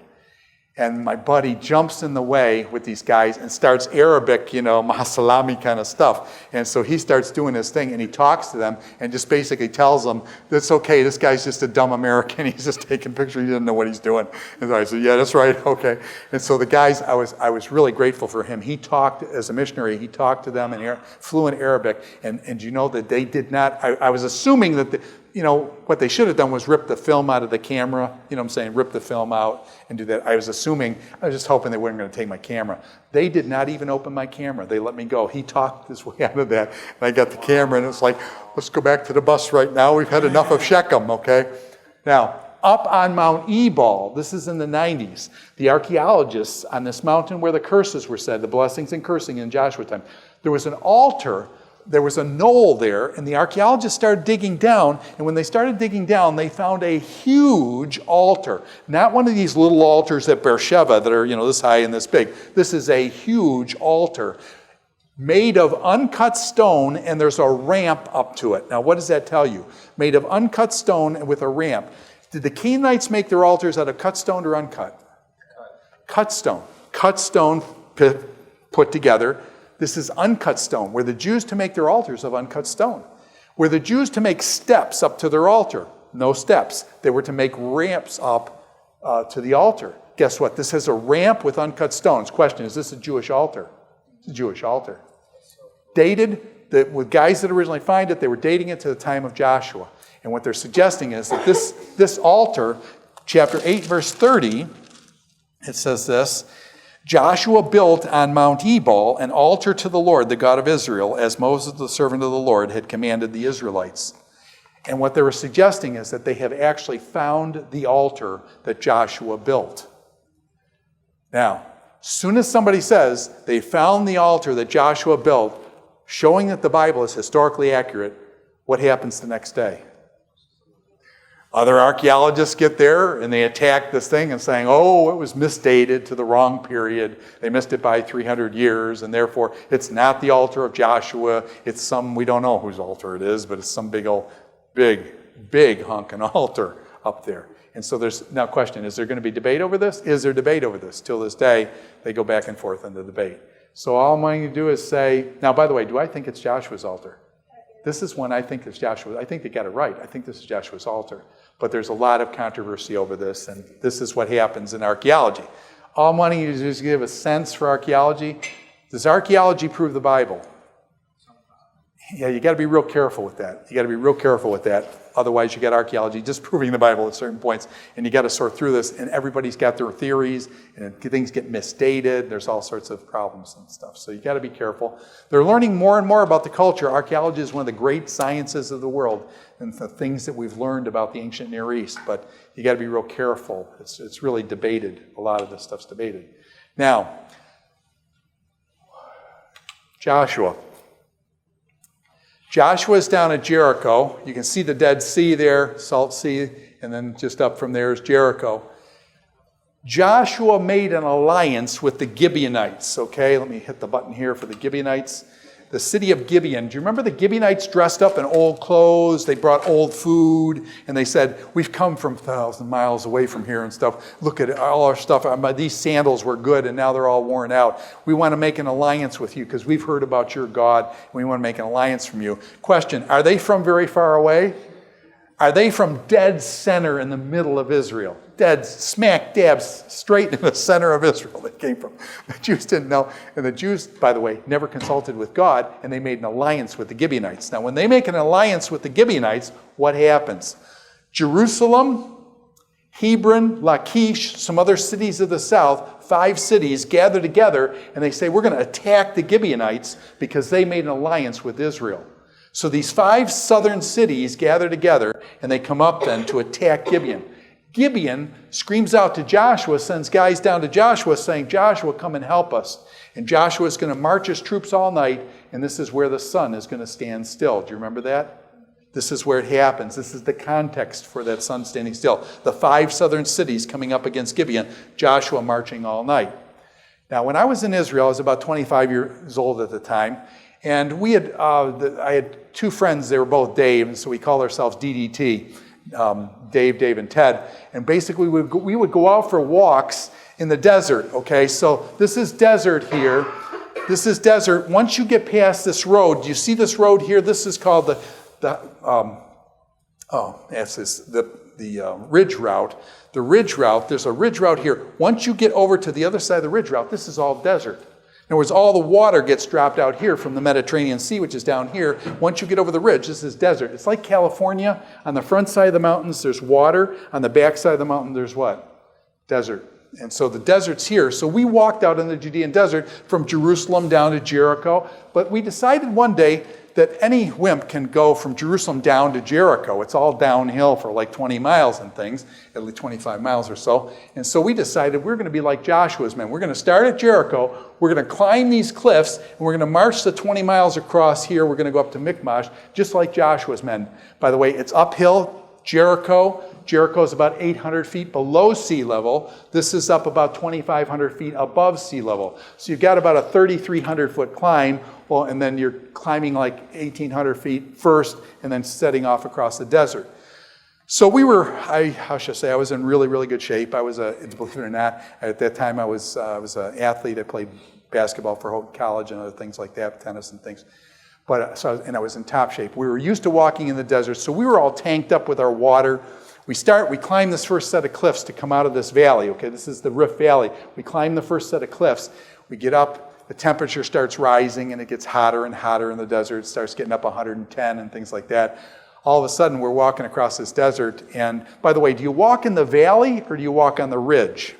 S2: And my buddy jumps in the way with these guys and starts Arabic, mahasalami kind of stuff. And so he starts doing his thing, and he talks to them and just basically tells them, that's okay, this guy's just a dumb American. He's just taking pictures. He doesn't know what he's doing. And so I said, yeah, that's right, okay. And so the guys, I was really grateful for him. He talked, as a missionary, he talked to them in fluent Arabic. And you know that they did not, I was assuming that what they should have done was rip the film out of the camera, rip the film out and do that. I was just hoping they weren't going to take my camera. They did not even open my camera. They let me go. He talked his way out of that, and I got the camera, and it's like, let's go back to the bus right now. We've had enough of Shechem, okay? Now, up on Mount Ebal, this is in the 90s, the archaeologists on this mountain where the curses were said, the blessings and cursing in Joshua time, there was an altar. There was a knoll there, and the archaeologists started digging down, and when they started digging down, they found a huge altar. Not one of these little altars at Beersheba that are, this high and this big. This is a huge altar made of uncut stone, and there's a ramp up to it. Now, what does that tell you? Made of uncut stone and with a ramp. Did the Canaanites make their altars out of cut stone or uncut? Cut stone. Cut stone put together. This is uncut stone. Were the Jews to make their altars of uncut stone? Were the Jews to make steps up to their altar? No steps. They were to make ramps up to the altar. Guess what? This has a ramp with uncut stones. Question, is this a Jewish altar? It's a Jewish altar. Dated, with guys that originally find it, they were dating it to the time of Joshua. And what they're suggesting is that this altar, chapter 8, verse 30, it says this, Joshua built on Mount Ebal an altar to the Lord, the God of Israel, as Moses, the servant of the Lord, had commanded the Israelites. And what they were suggesting is that they have actually found the altar that Joshua built. Now, as soon as somebody says they found the altar that Joshua built, showing that the Bible is historically accurate, what happens the next day? Other archaeologists get there and they attack this thing and saying, oh, it was misdated to the wrong period. They missed it by 300 years, and therefore it's not the altar of Joshua. It's we don't know whose altar it is, but it's some big honking altar up there. And so there's now question, is there going to be debate over this? Is there debate over this? Till this day, they go back and forth in the debate. So all I'm going to do is say, now by the way, do I think it's Joshua's altar? This is one I think is Joshua. I think they got it right. I think this is Joshua's altar. But there's a lot of controversy over this, and this is what happens in archaeology. All I'm wanting you to do is give a sense for archaeology. Does archaeology prove the Bible? Yeah, you got to be real careful with that. Otherwise, you get archaeology disproving the Bible at certain points, and you got to sort through this. And everybody's got their theories, and things get misstated. There's all sorts of problems and stuff. So you got to be careful. They're learning more and more about the culture. Archaeology is one of the great sciences of the world, and the things that we've learned about the ancient Near East. But you got to be real careful. It's really debated. A lot of this stuff's debated. Now, Joshua's down at Jericho. You can see the Dead Sea there, Salt Sea, and then just up from there is Jericho. Joshua made an alliance with the Gibeonites, okay? Let me hit the button here for the Gibeonites. The city of Gibeon. Do you remember the Gibeonites dressed up in old clothes? They brought old food, and they said, we've come from 1,000 miles away from here and stuff. Look at all our stuff. These sandals were good, and now they're all worn out. We want to make an alliance with you because we've heard about your God, and we want to make an alliance from you. Question, are they from very far away? Are they from dead center in the middle of Israel? Dead smack dab straight in the center of Israel they came from. The Jews didn't know. And the Jews, by the way, never consulted with God, and they made an alliance with the Gibeonites. Now, when they make an alliance with the Gibeonites, what happens? Jerusalem, Hebron, Lachish, some other cities of the south, 5 cities gather together, and they say, we're going to attack the Gibeonites because they made an alliance with Israel. So these 5 southern cities gather together, and they come up then to attack Gibeon. Gibeon screams out to Joshua, sends guys down to Joshua saying, Joshua, come and help us. And Joshua is going to march his troops all night, and this is where the sun is going to stand still. Do you remember that? This is where it happens. This is the context for that sun standing still. The 5 southern cities coming up against Gibeon, Joshua marching all night. Now, when I was in Israel, I was about 25 years old at the time, and we had I had 2 friends. They were both Dave, and so we called ourselves DDT, Dave, and Ted. And basically, we would go out for walks in the desert, okay? So this is desert here. This is desert. Once you get past this road, do you see this road here? This is called the ridge route. The ridge route, there's a ridge route here. Once you get over to the other side of the ridge route, this is all desert. In other words, all the water gets dropped out here from the Mediterranean Sea, which is down here. Once you get over the ridge, this is desert. It's like California. On the front side of the mountains, there's water. On the back side of the mountain, there's what? Desert. And so the desert's here. So we walked out in the Judean desert from Jerusalem down to Jericho. But we decided one day that any wimp can go from Jerusalem down to Jericho. It's all downhill for like 20 miles and things, at least 25 miles or so. And so we decided we're going to be like Joshua's men. We're going to start at Jericho. We're going to climb these cliffs, and we're going to march the 20 miles across here. We're going to go up to Michmash, just like Joshua's men. By the way, it's uphill. Jericho is about 800 feet below sea level. This is up about 2,500 feet above sea level. So you've got about a 3,300-foot climb. Well, and then you're climbing like 1,800 feet first and then setting off across the desert. So we were, how should I say, I was in really, really good shape. I was, believe it or not, at that time I was an athlete. I played basketball for college and other things like that, tennis and things. And I was in top shape. We were used to walking in the desert, so we were all tanked up with our water. We climb this first set of cliffs to come out of this valley. Okay, this is the Rift Valley. We climb the first set of cliffs. We get up. The temperature starts rising, and it gets hotter and hotter in the desert. It starts getting up 110 and things like that. All of a sudden, we're walking across this desert. And by the way, do you walk in the valley or do you walk on the ridge?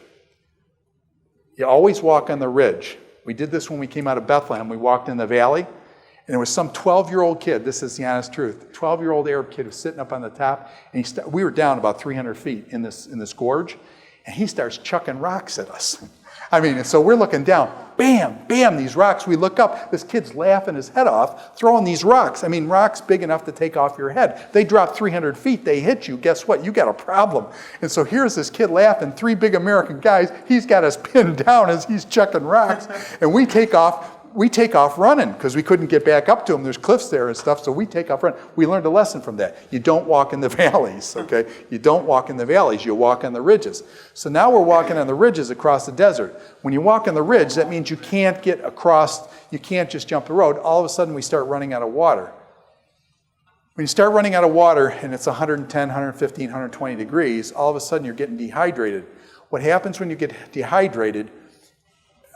S2: You always walk on the ridge. We did this when we came out of Bethlehem. We walked in the valley, and there was some 12-year-old kid. This is the honest truth. 12-year-old Arab kid was sitting up on the top, and we were down about 300 feet in this gorge, and he starts chucking rocks at us. I mean, and so we're looking down, bam, bam, these rocks. We look up, this kid's laughing his head off, throwing these rocks. I mean, rocks big enough to take off your head. They drop 300 feet, they hit you. Guess what? You got a problem. And so here's this kid laughing, 3 big American guys. He's got us pinned down as he's chucking rocks. And we take off running because we couldn't get back up to him. There's cliffs there and stuff, so we take off running. We learned a lesson from that. You don't walk in the valleys, okay? You don't walk in the valleys. You walk on the ridges. So now we're walking on the ridges across the desert. When you walk on the ridge, that means you can't get across, you can't just jump the road. All of a sudden, we start running out of water. When you start running out of water and it's 110, 115, 120 degrees, all of a sudden you're getting dehydrated. What happens when you get dehydrated,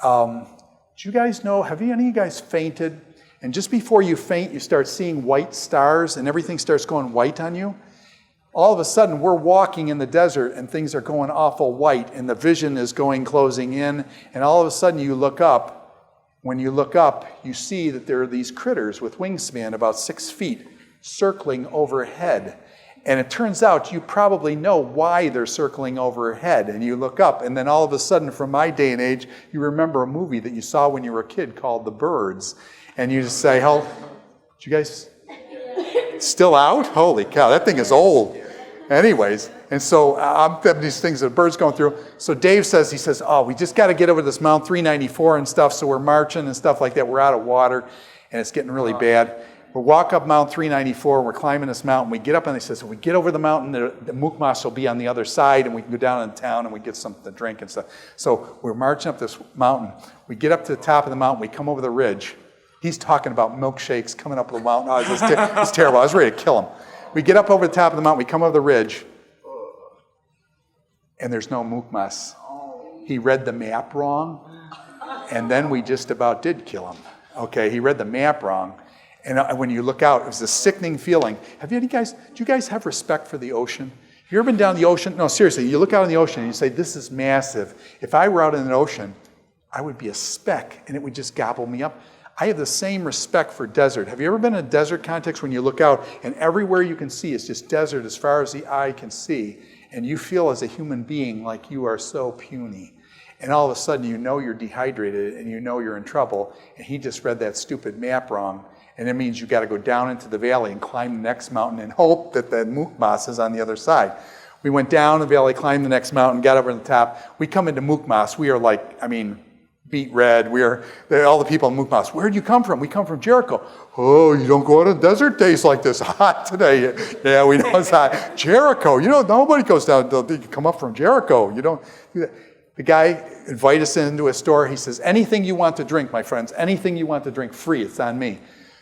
S2: do you guys know, have any of you guys fainted? And just before you faint, you start seeing white stars and everything starts going white on you? All of a sudden, we're walking in the desert and things are going awful white and the vision is closing in. And all of a sudden, you look up. When you look up, you see that there are these critters with wingspan about 6 feet circling overhead. And it turns out you probably know why they're circling overhead. And you look up, and then all of a sudden, from my day and age, you remember a movie that you saw when you were a kid called The Birds. And you just say, did you guys still out? Holy cow, that thing is old. Anyways, and so I'm having these things that birds going through. So Dave says, we just got to get over this Mount 394 and stuff. So we're marching and stuff like that. We're out of water, and it's getting really bad. We walk up Mount 394, and we're climbing this mountain. We get up, and he says, we get over the mountain, the Michmash will be on the other side, and we can go down in town, and we get something to drink and stuff. So we're marching up this mountain. We get up to the top of the mountain. We come over the ridge. He's talking about milkshakes coming up the mountain. Oh, it's terrible. I was ready to kill him. We get up over the top of the mountain, we come over the ridge, and there's no mukmas. He read the map wrong, and then we just about did kill him. Okay, he read the map wrong. And when you look out, it was a sickening feeling. Do you guys have respect for the ocean? Have you ever been down the ocean? No, seriously, you look out in the ocean and you say, this is massive. If I were out in an ocean, I would be a speck and it would just gobble me up. I have the same respect for desert. Have you ever been in a desert context when you look out and everywhere you can see is just desert as far as the eye can see, and you feel as a human being like you are so puny. And all of a sudden you know you're dehydrated and you know you're in trouble, and he just read that stupid map wrong. And it means you've got to go down into the valley and climb the next mountain and hope that the Mukmas is on the other side. We went down the valley, climbed the next mountain, got over to the top. We come into Mukmas. We are like, beet red. All the people in Mukmas. Where'd you come from? We come from Jericho. Oh, you don't go on a desert days like this. Hot today. Yeah, we know it's hot. Jericho. Nobody goes down. They come up from Jericho. You don't do that. The guy invited us into a store. He says, anything you want to drink, my friends, anything you want to drink, free. It's on me.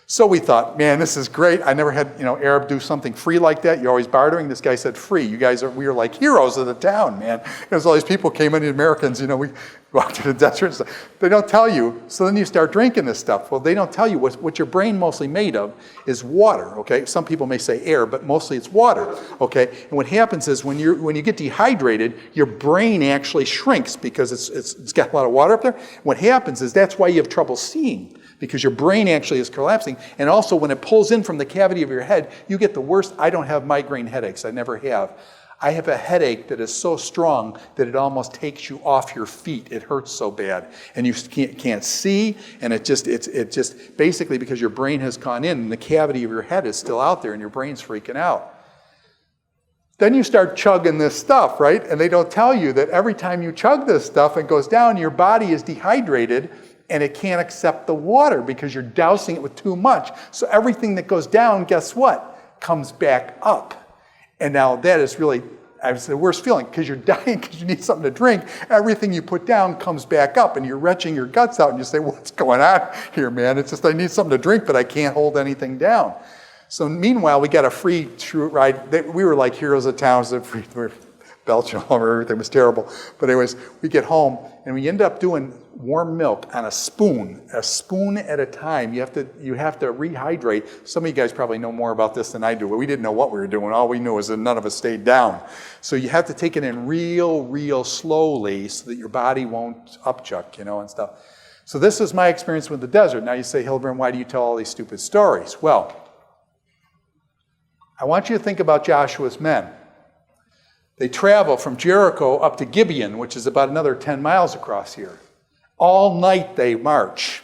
S2: So we thought, man, this is great. I never had, Arab do something free like that. You're always bartering. This guy said free. We were like heroes of the town, man. Because all these people came in, the Americans, we walked to the desert and stuff. They don't tell you. So then you start drinking this stuff. Well, they don't tell you what your brain mostly made of is water, okay? Some people may say air, but mostly it's water, okay? And what happens is when you get dehydrated, your brain actually shrinks because it's got a lot of water up there. What happens is that's why you have trouble seeing, because your brain actually is collapsing. And also when it pulls in from the cavity of your head, you get the worst. I don't have migraine headaches. I never have. I have a headache that is so strong that it almost takes you off your feet. It hurts so bad. And you can't see, and it just basically because your brain has gone in and the cavity of your head is still out there and your brain's freaking out. Then you start chugging this stuff, right? And they don't tell you that every time you chug this stuff, it goes down, your body is dehydrated, and it can't accept the water because you're dousing it with too much. So everything that goes down, guess what? Comes back up. And now that is really, the worst feeling, because you're dying because you need something to drink. Everything you put down comes back up, and you're retching your guts out, and you say, what's going on here, man? It's just I need something to drink, but I can't hold anything down. So meanwhile, we got a free ride. We were like heroes of towns. We were belching all over, everything was terrible. But anyways, we get home, and we end up doing warm milk on a spoon at a time. You have to rehydrate. Some of you guys probably know more about this than I do, but we didn't know what we were doing. All we knew was that none of us stayed down. So you have to take it in real slowly so that your body won't upchuck, and stuff. So this is my experience with the desert. Now you say, Hildebrandt, why do you tell all these stupid stories? Well, I want you to think about Joshua's men. They travel from Jericho up to Gibeon, which is about another 10 miles across here. All night they march.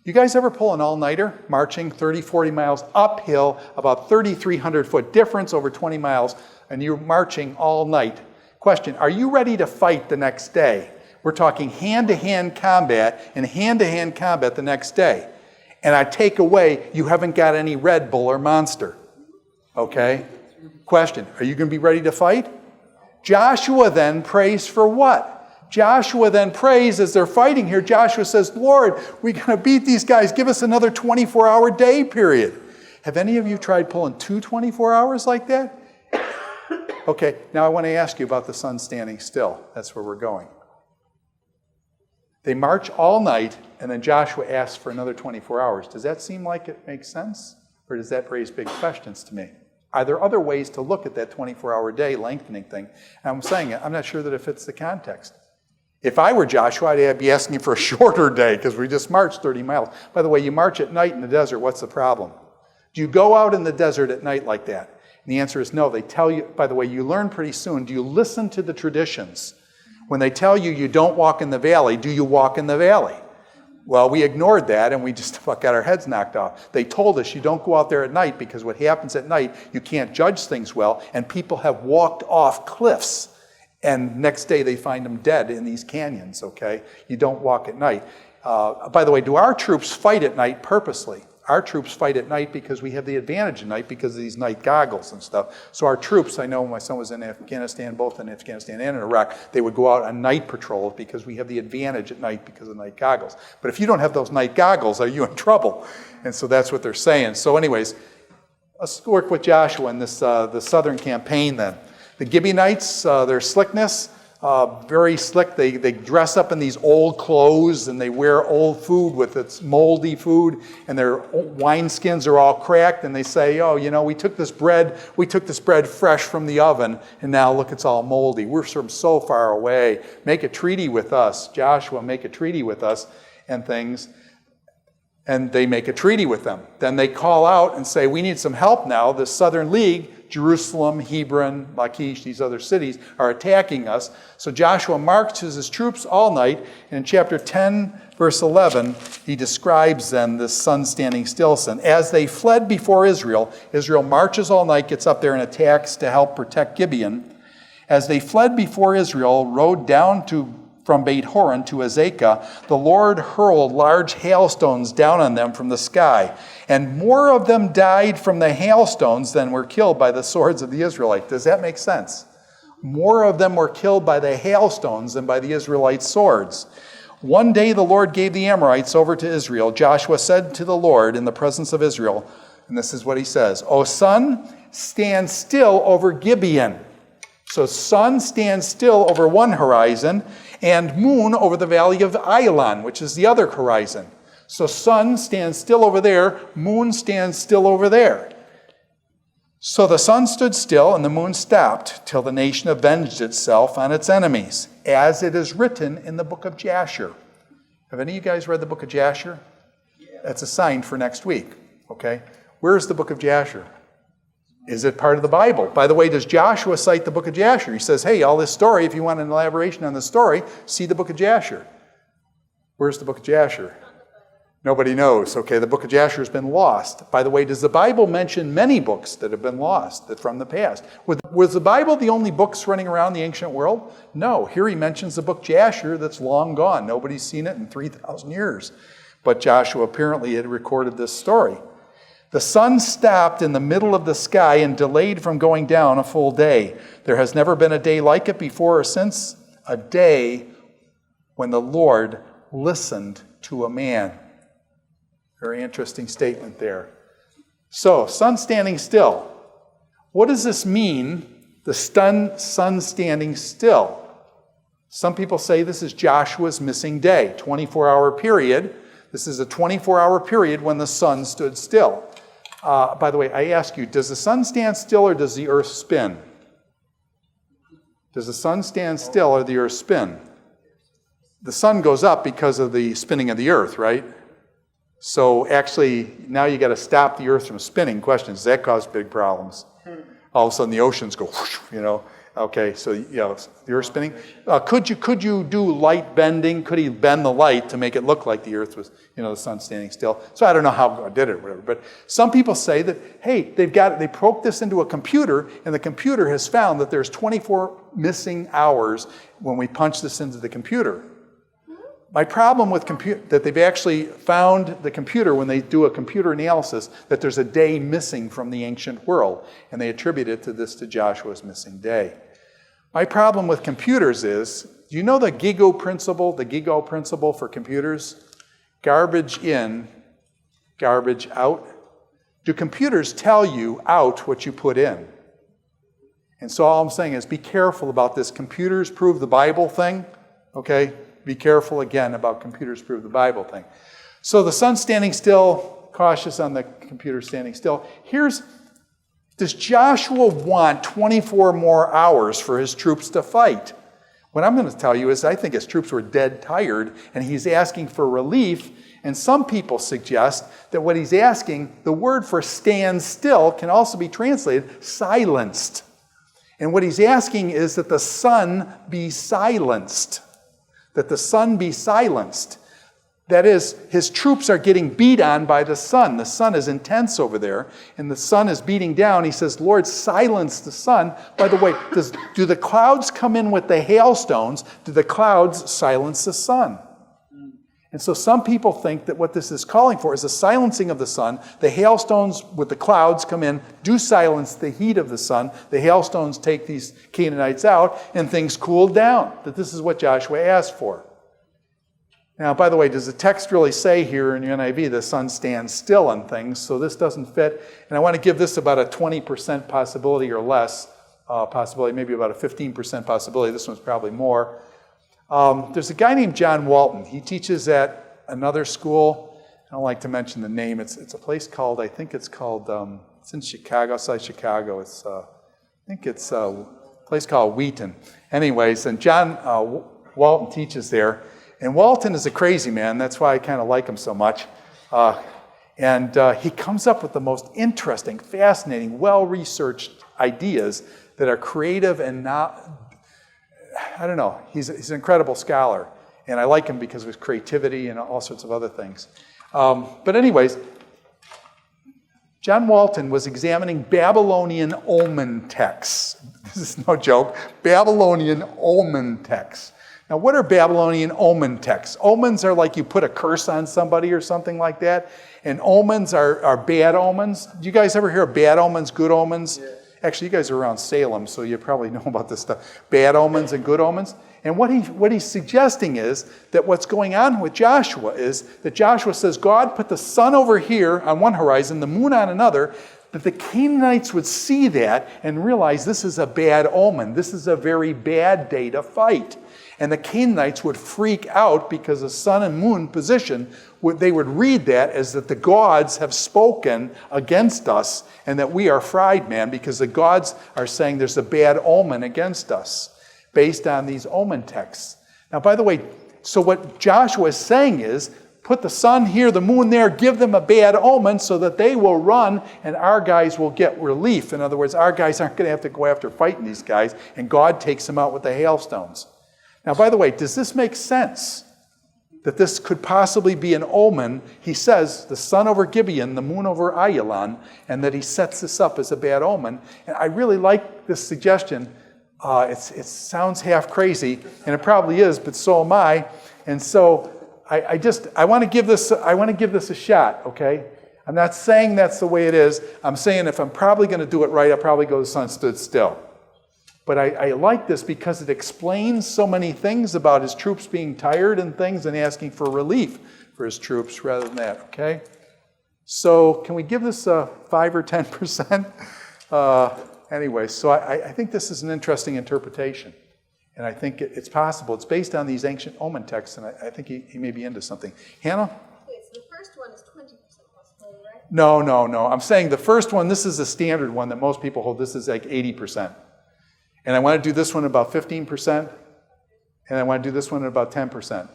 S2: You guys ever pull an all-nighter? Marching 30, 40 miles uphill, about 3,300 foot difference over 20 miles, and you're marching all night. Question, are you ready to fight the next day? We're talking hand-to-hand combat and hand-to-hand combat the next day. And I take away, you haven't got any Red Bull or Monster. Okay? Question, are you going to be ready to fight? Joshua then prays for what? Joshua then prays as they're fighting here. Joshua says, Lord, we're going to beat these guys. Give us another 24-hour day period. Have any of you tried pulling 2 24 hours like that? Okay, now I want to ask you about the sun standing still. That's where we're going. They march all night, and then Joshua asks for another 24 hours. Does that seem like it makes sense? Or does that raise big questions to me? Are there other ways to look at that 24-hour day lengthening thing? And I'm saying it, I'm not sure that it fits the context. If I were Joshua, I'd be asking for a shorter day because we just marched 30 miles. By the way, you march at night in the desert, what's the problem? Do you go out in the desert at night like that? And the answer is no. They tell you, by the way, you learn pretty soon, do you listen to the traditions? When they tell you you don't walk in the valley, do you walk in the valley? Well, we ignored that and we just got our heads knocked off. They told us you don't go out there at night because what happens at night, you can't judge things well, and people have walked off cliffs. And next day they find them dead in these canyons, okay? You don't walk at night. By the way, do our troops fight at night purposely? Our troops fight at night because we have the advantage at night because of these night goggles and stuff. So our troops, I know when my son was in Afghanistan, both in Afghanistan and in Iraq, they would go out on night patrols because we have the advantage at night because of night goggles. But if you don't have those night goggles, are you in trouble? And so that's what they're saying. So anyways, Let's work with Joshua in this the southern campaign then. The Gibeonites, their slickness, very slick. They dress up in these old clothes and they wear old food with its moldy food, and their wineskins are all cracked, and they say, oh, we took this bread fresh from the oven, and now look, it's all moldy. We're from so far away. Make a treaty with us. Joshua, make a treaty with us and things. And they make a treaty with them. Then they call out and say, we need some help now. The Southern League, Jerusalem, Hebron, Lachish, these other cities are attacking us. So Joshua marches his troops all night. And in chapter 10, verse 11, he describes then this sun standing still sin. As they fled before Israel, Israel marches all night, gets up there and attacks to help protect Gibeon. As they fled before Israel, rode down from Beit Horon to Azekah, the Lord hurled large hailstones down on them from the sky. And more of them died from the hailstones than were killed by the swords of the Israelites. Does that make sense? More of them were killed by the hailstones than by the Israelites' swords. One day the Lord gave the Amorites over to Israel. Joshua said to the Lord in the presence of Israel, and this is what he says, O sun, stand still over Gibeon. So sun stands still over one horizon, and moon over the valley of Ailon, which is the other horizon. So sun stands still over there, moon stands still over there. So the sun stood still and the moon stopped till the nation avenged itself on its enemies, as it is written in the book of Jasher. Have any of you guys read the book of Jasher? That's a sign for next week, okay? Where's the book of Jasher? Is it part of the Bible? By the way, does Joshua cite the book of Jasher? He says, hey, all this story, if you want an elaboration on the story, see the book of Jasher. Where's the book of Jasher? Nobody knows. Okay, the book of Jasher has been lost. By the way, does the Bible mention many books that have been lost that from the past? Was the Bible the only books running around the ancient world? No. Here he mentions the book Jasher that's long gone. Nobody's seen it in 3,000 years. But Joshua apparently had recorded this story. The sun stopped in the middle of the sky and delayed from going down a full day. There has never been a day like it before or since, a day when the Lord listened to a man. Very interesting statement there. So, sun standing still. What does this mean, the sun standing still? Some people say this is Joshua's missing day, 24-hour period. This is a 24-hour period when the sun stood still. By the way, I ask you, does the sun stand still or does the earth spin? Does the sun stand still or the earth spin? The sun goes up because of the spinning of the earth, right? So actually, now you got to stop the earth from spinning. Question, does that cause big problems? All of a sudden the oceans go, whoosh, Okay, so the earth spinning. Could you do light bending? Could he bend the light to make it look like the earth was, the sun standing still? So I don't know how God did it or whatever. But some people say that, hey, they poked this into a computer, and the computer has found that there's 24 missing hours when we punch this into the computer. My problem with that they've actually found the computer when they do a computer analysis that there's a day missing from the ancient world, and they attribute it to Joshua's missing day. My problem with computers is, do you know the GIGO principle for computers? Garbage in, garbage out. Do computers tell you out what you put in? And so all I'm saying is be careful about this computers prove the Bible thing, okay? Be careful again about computers prove the Bible thing. So the sun standing still, cautious on the computer standing still. Does Joshua want 24 more hours for his troops to fight? What I'm going to tell you is I think his troops were dead tired and he's asking for relief. And some people suggest that what he's asking, the word for stand still can also be translated silenced. And what he's asking is that the sun be silenced. That the sun be silenced. That is, his troops are getting beat on by the sun. The sun is intense over there, and the sun is beating down. He says, Lord, silence the sun. By the way, do the clouds come in with the hailstones? Do the clouds silence the sun? And so some people think that what this is calling for is a silencing of the sun. The hailstones with the clouds come in, do silence the heat of the sun. The hailstones take these Canaanites out, and things cool down. That this is what Joshua asked for. Now, by the way, does the text really say here in your NIV the sun stands still on things? So this doesn't fit. And I want to give this about a 20% possibility or less possibility, maybe about a 15% possibility. This one's probably more. There's a guy named John Walton. He teaches at another school. I don't like to mention the name. It's a place called, I think it's called, it's in Chicago, outside Chicago. I think it's a place called Wheaton. Anyways, and John Walton teaches there. And Walton is a crazy man. That's why I kind of like him so much. And he comes up with the most interesting, fascinating, well-researched ideas that are creative and not, I don't know. He's an incredible scholar. And I like him because of his creativity and all sorts of other things. But anyways, John Walton was examining Babylonian omen texts. This is no joke. Babylonian omen texts. Now, what are Babylonian omen texts? Omens are like you put a curse on somebody or something like that. And omens are bad omens. Do you guys ever hear of bad omens, good omens? Yeah. Actually, you guys are around Salem, so you probably know about this stuff. Bad omens and good omens. And what he's suggesting is that what's going on with Joshua is that Joshua says, God put the sun over here on one horizon, the moon on another, that the Canaanites would see that and realize this is a bad omen. This is a very bad day to fight. And the Canaanites would freak out because the sun and moon position, they would read that as that the gods have spoken against us and that we are fried, man, because the gods are saying there's a bad omen against us based on these omen texts. Now, by the way, so what Joshua is saying is, put the sun here, the moon there, give them a bad omen so that they will run and our guys will get relief. In other words, our guys aren't going to have to go after fighting these guys and God takes them out with the hailstones. Now, by the way, does this make sense? That this could possibly be an omen. He says the sun over Gibeon, the moon over Ayalon, and that he sets this up as a bad omen. And I really like this suggestion. It sounds half crazy, and it probably is, but so am I. And so I want to give this a shot, okay? I'm not saying that's the way it is. I'm saying if I'm probably going to do it right, I'll probably go the sun stood still. But I like this because it explains so many things about his troops being tired and things and asking for relief for his troops rather than that, okay? So can we give this a 5 or 10%? Anyway, so I think this is an interesting interpretation. And I think it's possible. It's based on these ancient omen texts, and I think he may be into something. Hannah?
S3: Wait, so the first one is 20% possibility, right?
S2: No. I'm saying the first one, this is a standard one that most people hold. This is like 80%. And I want to do this one about 15%, and I want to do this one at about 10%.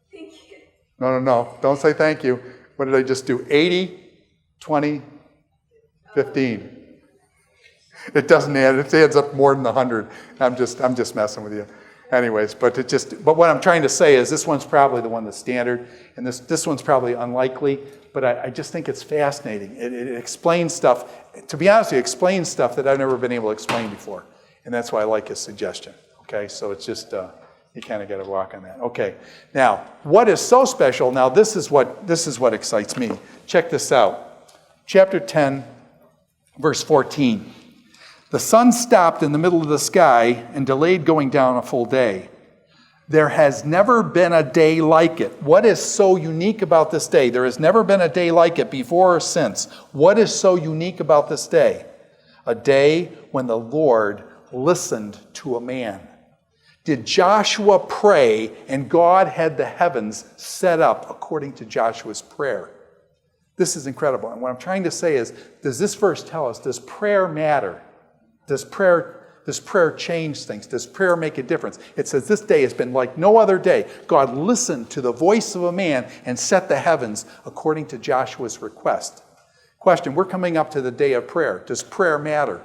S3: Thank you.
S2: No. Don't say thank you. What did I just do? 80, 20, 15. It doesn't add. It adds up more than 100. I'm just messing with you. Anyways, but what I'm trying to say is this one's probably the one that's standard, and this one's probably unlikely. But I just think it's fascinating. It explains stuff. To be honest, it explains stuff that I've never been able to explain before. And that's why I like his suggestion. Okay, so it's just, you kind of got to walk on that. Okay, now, what is so special? Now, this is what excites me. Check this out. Chapter 10, verse 14. The sun stopped in the middle of the sky and delayed going down a full day. There has never been a day like it. What is so unique about this day? There has never been a day like it before or since. What is so unique about this day? A day when the Lord listened to a man. Did Joshua pray and God had the heavens set up according to Joshua's prayer? This is incredible. And what I'm trying to say is, does this verse tell us, does prayer matter? Does prayer change things? Does prayer make a difference? It says this day has been like no other day. God listened to the voice of a man and set the heavens according to Joshua's request. Question, we're coming up to the day of prayer. Does prayer matter?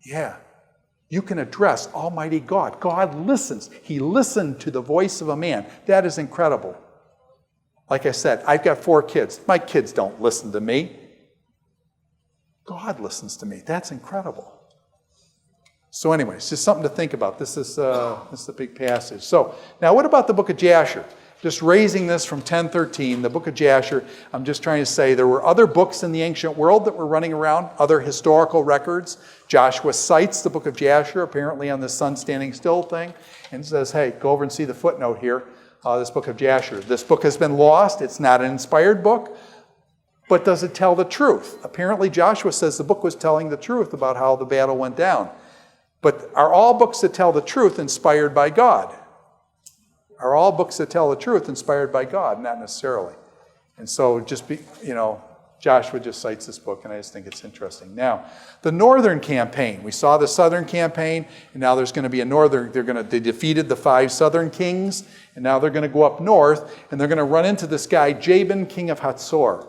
S2: Yeah. You can address Almighty God. God listens. He listened to the voice of a man. That is incredible. Like I said, I've got 4 kids. My kids don't listen to me. God listens to me. That's incredible. So anyway, it's just something to think about. This is a big passage. So now what about the book of Jasher? Just raising this from 10:13, the book of Jasher, I'm just trying to say there were other books in the ancient world that were running around, other historical records. Joshua cites the book of Jasher, apparently on the sun standing still thing, and says, hey, go over and see the footnote here. this book of Jasher. This book has been lost. It's not an inspired book, but does it tell the truth? Apparently Joshua says the book was telling the truth about how the battle went down. But are all books that tell the truth inspired by God? Are all books that tell the truth inspired by God? Not necessarily. And so Joshua just cites this book, and I just think it's interesting. Now, the northern campaign. We saw the southern campaign, and now there's going to be a northern. They defeated the 5 southern kings, and now they're going to go up north, and they're going to run into this guy, Jabin, king of Hatzor.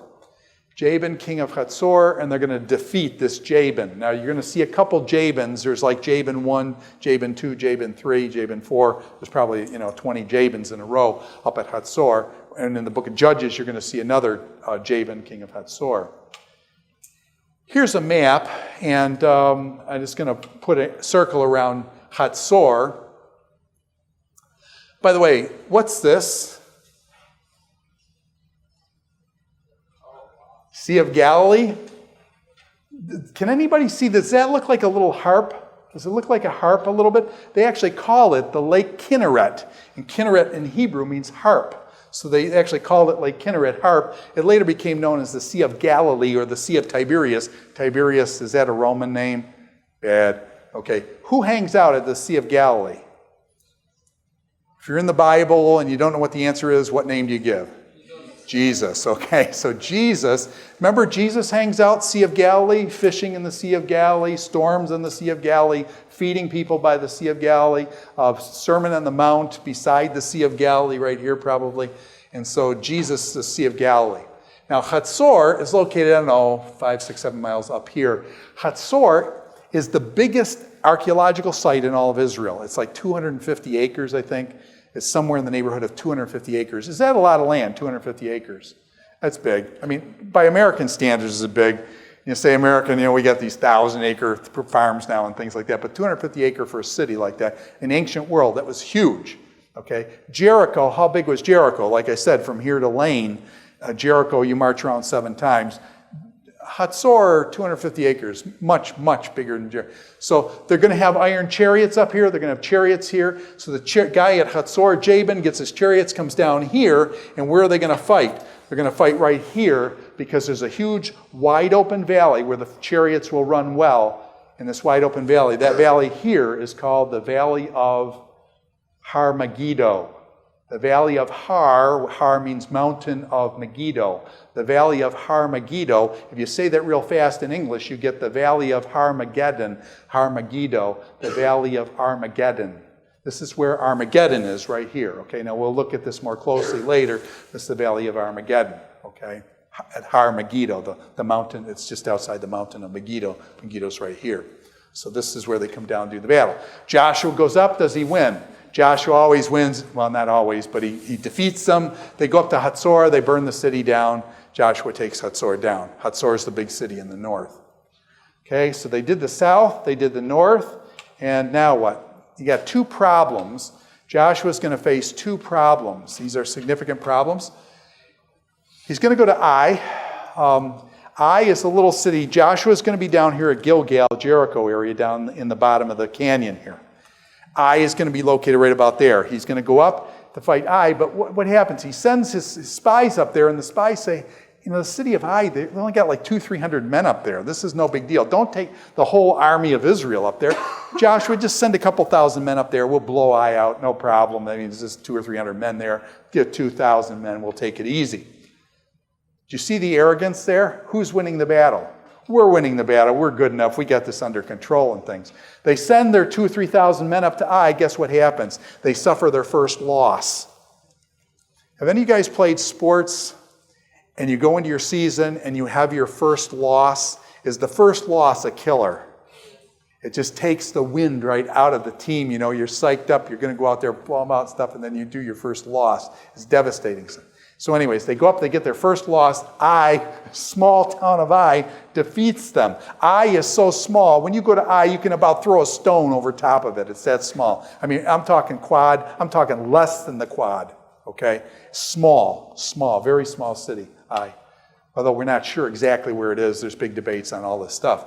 S2: Jabin, king of Hatzor, and they're going to defeat this Jabin. Now, you're going to see a couple Jabins. There's like Jabin 1, Jabin 2, Jabin 3, Jabin 4. There's probably 20 Jabins in a row up at Hatzor. And in the book of Judges, you're going to see another Jabin, king of Hatzor. Here's a map, and I'm just going to put a circle around Hatzor. By the way, what's this? Sea of Galilee. Can anybody see this? Does that look like a little harp? Does it look like a harp a little bit? They actually call it the Lake Kinneret. And Kinneret in Hebrew means harp. So they actually called it Lake Kinneret harp. It later became known as the Sea of Galilee or the Sea of Tiberias. Tiberias, is that a Roman name? Bad. Okay. Who hangs out at the Sea of Galilee? If you're in the Bible and you don't know what the answer is, what name do you give? Jesus. Okay, so Jesus, remember Jesus hangs out Sea of Galilee, fishing in the Sea of Galilee, storms in the Sea of Galilee, feeding people by the Sea of Galilee, Sermon on the Mount beside the Sea of Galilee right here probably. And so Jesus, the Sea of Galilee. Now Hatzor is located, 5, 6, 7 miles up here. Hatzor is the biggest archaeological site in all of Israel. It's like 250 acres, I think. It's somewhere in the neighborhood of 250 acres. Is that a lot of land, 250 acres? That's big. I mean, by American standards, is it big? You say American, we got these 1,000-acre farms now and things like that, but 250 acre for a city like that, in ancient world, that was huge. Okay, Jericho, how big was Jericho? Like I said, from here to Lane, Jericho, you march around 7 times. Hatzor, 250 acres, much, much bigger than Jericho. So they're going to have iron chariots up here. They're going to have chariots here. So the guy at Hatzor, Jabin, gets his chariots, comes down here, and where are they going to fight? They're going to fight right here because there's a huge, wide open valley where the chariots will run well in this wide open valley. That valley here is called the Valley of Har Megiddo. The Valley of Har means mountain of Megiddo. The Valley of Har Megiddo, if you say that real fast in English, you get the Valley of Armageddon, Har Megiddo, the Valley of Armageddon. This is where Armageddon is right here. Okay, now we'll look at this more closely later. This is the Valley of Armageddon, okay? At Har Megiddo, the mountain, it's just outside the mountain of Megiddo. Megiddo's right here. So this is where they come down to do the battle. Joshua goes up, does he win? Joshua always wins. Well, not always, but he defeats them. They go up to Hatzor. They burn the city down. Joshua takes Hatzor down. Hatzor is the big city in the north. Okay, so they did the south. They did the north. And now what? You got 2 problems. Joshua's going to face 2 problems. These are significant problems. He's going to go to Ai. Ai is a little city. Joshua's going to be down here at Gilgal, Jericho area, down in the bottom of the canyon here. Ai is going to be located right about there. He's going to go up to fight Ai, but what happens? He sends his spies up there, and the spies say, the city of Ai, they only got like 200-300 men up there. This is no big deal. Don't take the whole army of Israel up there. Joshua, just send a couple thousand men up there. We'll blow Ai out, no problem. I mean, there's just 200 or 300 men there. Get 2,000 men. We'll take it easy. Do you see the arrogance there? Who's winning the battle? We're winning the battle. We're good enough. We got this under control and things. They send their 2,000 or 3,000 men up to Ai. Guess what happens? They suffer their first loss. Have any of you guys played sports and you go into your season and you have your first loss? Is the first loss a killer? It just takes the wind right out of the team. You're psyched up. You're going to go out there, blow them out and stuff, and then you do your first loss. It's devastating. So anyways, they go up, they get their first loss. Ai, small town of Ai, defeats them. Ai is so small. When you go to Ai, you can about throw a stone over top of it. It's that small. I mean, I'm talking quad. I'm talking less than the quad, okay? Small, very small city, Ai. Although we're not sure exactly where it is. There's big debates on all this stuff.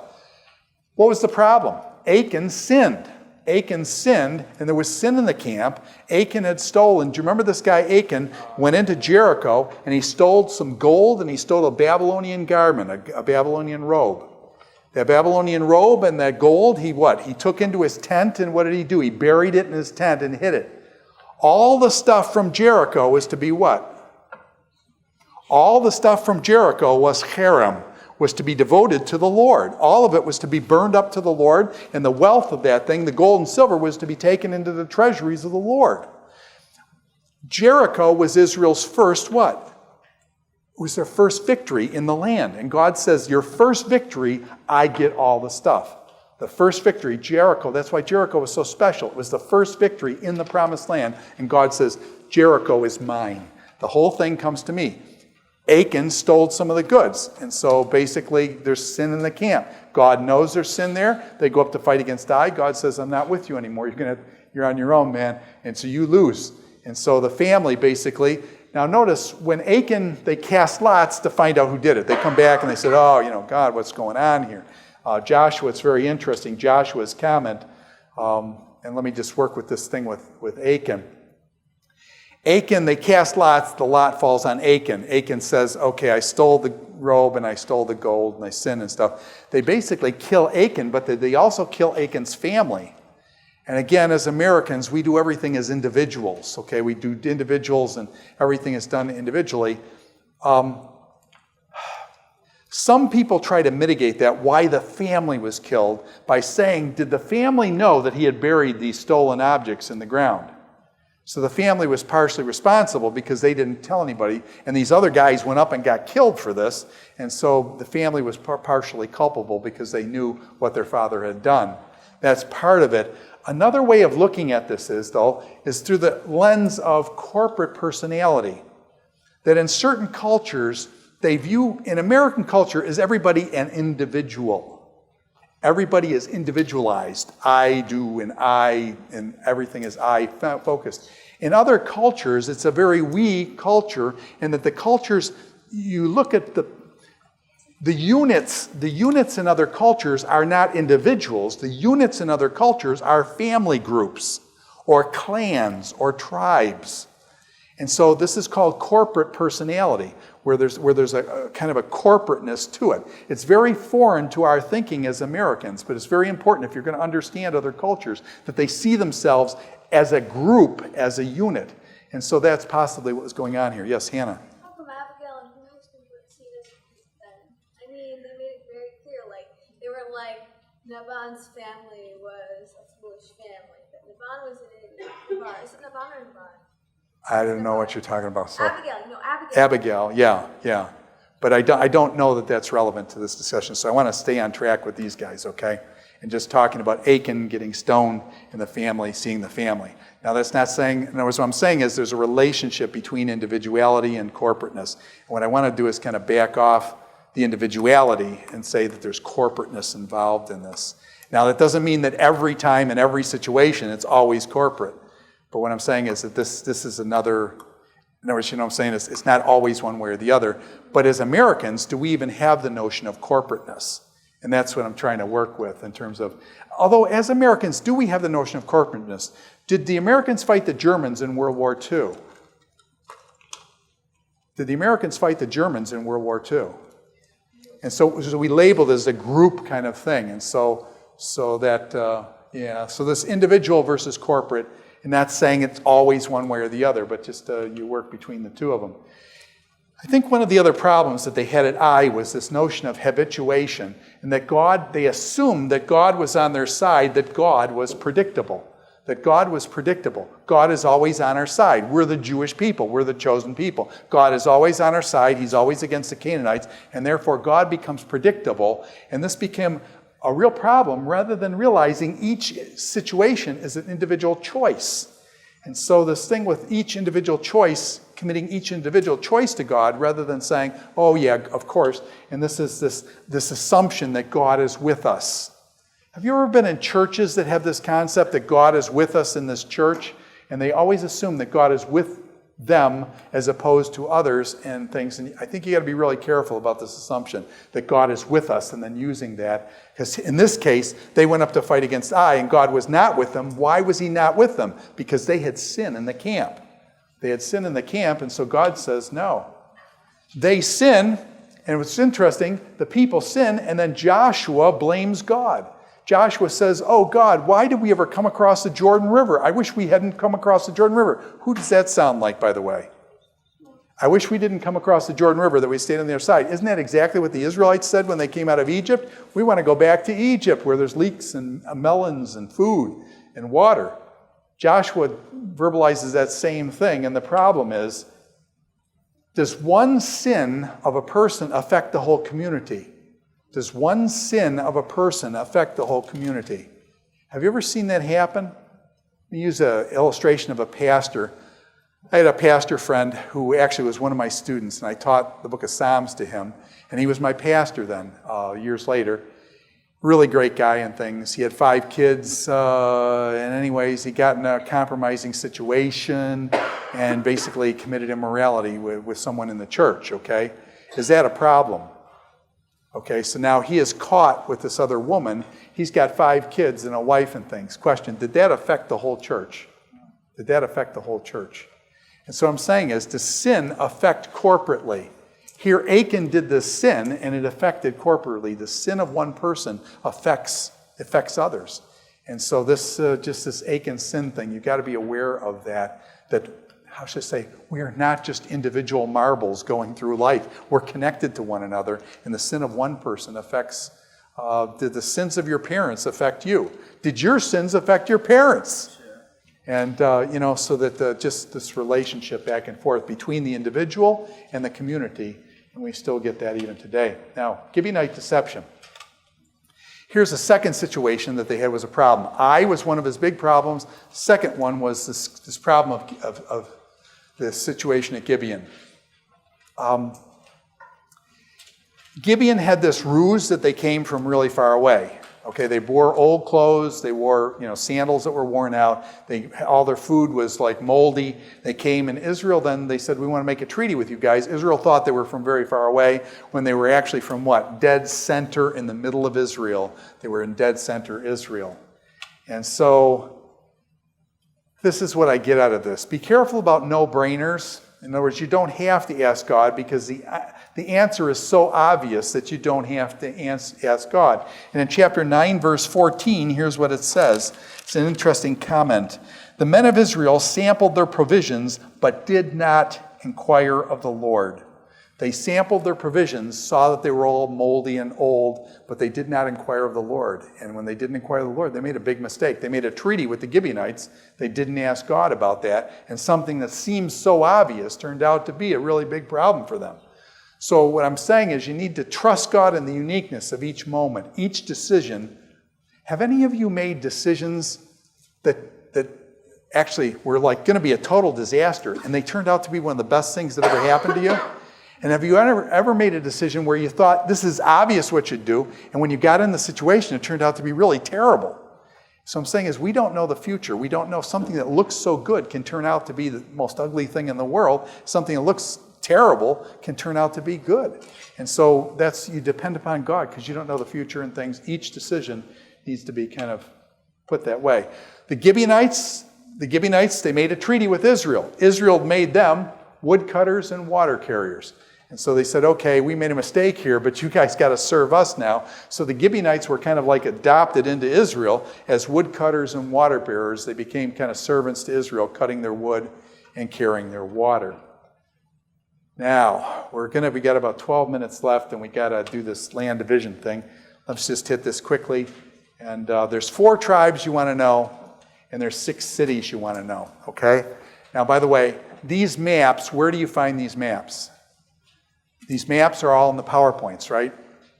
S2: What was the problem? Achan sinned. Achan sinned, and there was sin in the camp. Achan had stolen. Do you remember this guy Achan went into Jericho, and he stole some gold, and he stole a Babylonian garment, a Babylonian robe. That Babylonian robe and that gold, he took into his tent, and what did he do? He buried it in his tent and hid it. All the stuff from Jericho was to be what? All the stuff from Jericho was cherem, was to be devoted to the Lord. All of it was to be burned up to the Lord, and the wealth of that thing, the gold and silver, was to be taken into the treasuries of the Lord. Jericho was Israel's first what? It was their first victory in the land. And God says, your first victory, I get all the stuff. The first victory, Jericho, that's why Jericho was so special. It was the first victory in the promised land. And God says, Jericho is mine. The whole thing comes to me. Achan stole some of the goods. And so basically there's sin in the camp. God knows there's sin there. They go up to fight against Ai. God says, I'm not with you anymore. You're on your own, man. And so you lose. And so the family basically, now notice when Achan, they cast lots to find out who did it. They come back and they said, God, what's going on here? Joshua, it's very interesting. Joshua's comment, and let me just work with this thing with Achan. Achan, they cast lots, the lot falls on Achan. Achan says, okay, I stole the robe and I stole the gold and I sinned and stuff. They basically kill Achan, but they also kill Achan's family. And again, as Americans, we do everything as individuals, okay? We do individuals and everything is done individually. Some people try to mitigate that, why the family was killed, by saying, did the family know that he had buried these stolen objects in the ground? So the family was partially responsible because they didn't tell anybody, and these other guys went up and got killed for this, and so the family was partially culpable because they knew what their father had done. That's part of it. Another way of looking at this is through the lens of corporate personality. That in certain cultures, they view, in American culture, is everybody an individual. Everybody is individualized. I do and everything is I focused. In other cultures, it's a very we culture, and that the cultures, you look at the units in other cultures are not individuals. The units in other cultures are family groups or clans or tribes. And so this is called corporate personality, where there's a kind of a corporateness to it. It's very foreign to our thinking as Americans, but it's very important if you're going to understand other cultures that they see themselves as a group, as a unit. And so that's possibly what was going on here. Yes, Hannah?
S3: How come Abigail and her husband would see this then? I mean, they made it very clear, they were like, Naban's family was a foolish family, but Naban was in Naban. Is it Naban or Naban?
S2: I don't know what you're talking about. So.
S3: Abigail,
S2: Abigail, yeah. But I don't know that that's relevant to this discussion, so I want to stay on track with these guys, okay? And just talking about Achan getting stoned and the family, seeing the family. Now that's not saying, in other words, what I'm saying is there's a relationship between individuality and corporateness. And what I want to do is kind of back off the individuality and say that there's corporateness involved in this. Now that doesn't mean that every time in every situation it's always corporate. But what I'm saying is that this is another, in other words, you know what I'm saying, it's not always one way or the other. But as Americans, do we even have the notion of corporateness? And that's what I'm trying to work with in terms of, although as Americans, do we have the notion of corporateness? Did the Americans fight the Germans in World War II? Did the Americans fight the Germans in World War II? And so we labeled it as a group kind of thing. And so this individual versus corporate, and not saying it's always one way or the other, but just you work between the two of them. I think one of the other problems that they had at Ai was this notion of habituation, and that they assumed that God was on their side, that God was predictable. That God was predictable. God is always on our side. We're the Jewish people. We're the chosen people. God is always on our side. He's always against the Canaanites, and therefore God becomes predictable, and this became a real problem rather than realizing each situation is an individual choice. And so this thing with each individual choice, committing each individual choice to God rather than saying, oh yeah, of course, and this is this assumption that God is with us. Have you ever been in churches that have this concept that God is with us in this church? And they always assume that God is with them as opposed to others and things. And I think you got to be really careful about this assumption that God is with us and then using that. Because in this case, they went up to fight against Ai and God was not with them. Why was he not with them? Because they had sin in the camp. They had sin in the camp, and so God says no. They sin, and what's interesting, the people sin, and then Joshua blames God. Joshua says, oh God, why did we ever come across the Jordan River? I wish we hadn't come across the Jordan River. Who does that sound like, by the way? I wish we didn't come across the Jordan River, that we stayed on the other side. Isn't that exactly what the Israelites said when they came out of Egypt? We want to go back to Egypt where there's leeks and melons and food and water. Joshua verbalizes that same thing, and the problem is, does one sin of a person affect the whole community? Does one sin of a person affect the whole community? Have you ever seen that happen? Let me use an illustration of a pastor. I had a pastor friend who actually was one of my students, and I taught the book of Psalms to him, and he was my pastor then, years later. Really great guy and things. He had 5 kids, and anyways, he got in a compromising situation and basically committed immorality with someone in the church, okay? Is that a problem? Okay, so now he is caught with this other woman. He's got 5 kids and a wife and things. Question, did that affect the whole church? Did that affect the whole church? And so what I'm saying is, does sin affect corporately? Here Achan did this sin and it affected corporately. The sin of one person affects others. And so this Achan sin thing, you've got to be aware of that how should I say, we are not just individual marbles going through life. We're connected to one another, and the sin of one person affects, did the sins of your parents affect you? Did your sins affect your parents? Sure. And, so that just this relationship back and forth between the individual and the community, and we still get that even today. Now, Gibeonite deception. Here's a second situation that they had was a problem. Ai was one of his big problems. Second one was this problem of the situation at Gibeon. Gibeon had this ruse that they came from really far away. Okay, they wore old clothes, they wore sandals that were worn out, all their food was like moldy. They came in Israel, then they said, we want to make a treaty with you guys. Israel thought they were from very far away when they were actually from what? Dead center in the middle of Israel. They were in dead center Israel. And so this is what I get out of this. Be careful about no-brainers. In other words, you don't have to ask God because the answer is so obvious that you don't have to ask God. And in chapter 9, verse 14, here's what it says. It's an interesting comment. The men of Israel sampled their provisions, but did not inquire of the Lord. They sampled their provisions, saw that they were all moldy and old, but they did not inquire of the Lord. And when they didn't inquire of the Lord, they made a big mistake. They made a treaty with the Gibeonites. They didn't ask God about that. And something that seems so obvious turned out to be a really big problem for them. So what I'm saying is you need to trust God in the uniqueness of each moment, each decision. Have any of you made decisions that actually were like going to be a total disaster, and they turned out to be one of the best things that ever happened to you? And have you ever made a decision where you thought this is obvious what you do, and when you got in the situation, it turned out to be really terrible? So I'm saying is we don't know the future. We don't know something that looks so good can turn out to be the most ugly thing in the world. Something that looks terrible can turn out to be good. And so you depend upon God because you don't know the future and things. Each decision needs to be kind of put that way. The Gibeonites, they made a treaty with Israel. Israel made them woodcutters and water carriers. And so they said, okay, we made a mistake here, but you guys got to serve us now. So the Gibeonites were kind of like adopted into Israel as woodcutters and water bearers. They became kind of servants to Israel, cutting their wood and carrying their water. Now, we got about 12 minutes left, and we got to do this land division thing. Let's just hit this quickly. And there's 4 tribes you want to know, and there's 6 cities you want to know, okay? Now, by the way, these maps, where do you find these maps? These maps are all in the PowerPoints, right?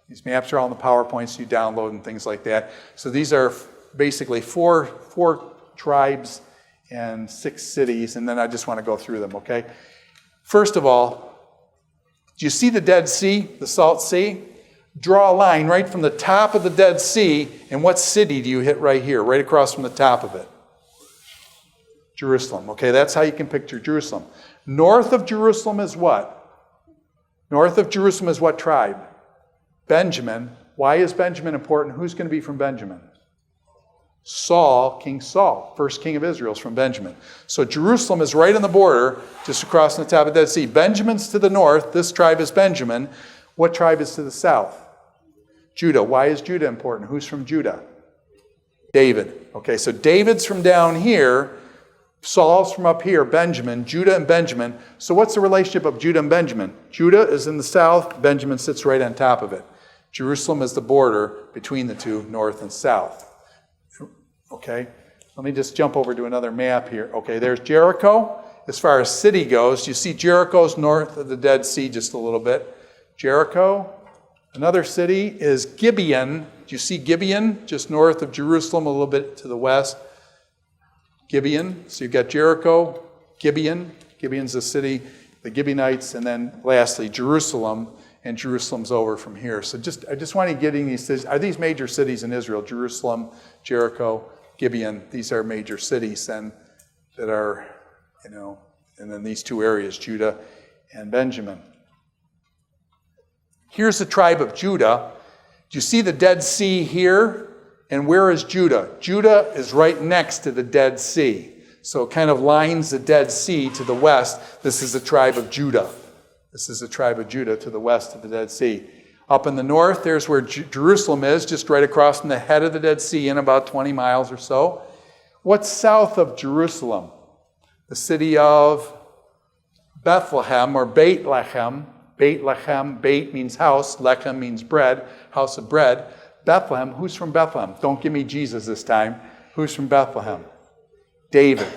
S2: These maps are all in the PowerPoints you download and things like that. So these are basically 4 tribes and 6 cities, and then I just want to go through them, okay? First of all, do you see the Dead Sea, the Salt Sea? Draw a line right from the top of the Dead Sea, and what city do you hit right here, right across from the top of it? Jerusalem. Okay, that's how you can picture Jerusalem. North of Jerusalem is what? North of Jerusalem is what tribe? Benjamin. Why is Benjamin important? Who's going to be from Benjamin? Saul, King Saul, first king of Israel, is from Benjamin. So Jerusalem is right on the border, just across the top of the Dead Sea. Benjamin's to the north. This tribe is Benjamin. What tribe is to the south? Judah. Why is Judah important? Who's from Judah? David. Okay, so David's from down here. Saul's from up here, Benjamin, Judah and Benjamin. So what's the relationship of Judah and Benjamin? Judah is in the south. Benjamin sits right on top of it. Jerusalem is the border between the two, north and south. Okay, let me just jump over to another map here. Okay, there's Jericho. As far as city goes, you see Jericho's north of the Dead Sea just a little bit. Jericho. Another city is Gibeon. Do you see Gibeon? Just north of Jerusalem, a little bit to the west. Gibeon. So you've got Jericho, Gibeon. Gibeon's a city, the Gibeonites, and then lastly Jerusalem. And Jerusalem's over from here. So I just want to get in these cities. Are these major cities in Israel? Jerusalem, Jericho, Gibeon. These are major cities then that are, and then these two areas, Judah and Benjamin. Here's the tribe of Judah. Do you see the Dead Sea here? And where is Judah? Judah is right next to the Dead Sea. So it kind of lines the Dead Sea to the west. This is the tribe of Judah. This is the tribe of Judah to the west of the Dead Sea. Up in the north, there's where Jerusalem is, just right across from the head of the Dead Sea in about 20 miles or so. What's south of Jerusalem? The city of Bethlehem or Beit Lechem. Beit Lechem, Beit means house, Lechem means bread, house of bread. Bethlehem, who's from Bethlehem? Don't give me Jesus this time. Who's from Bethlehem? David.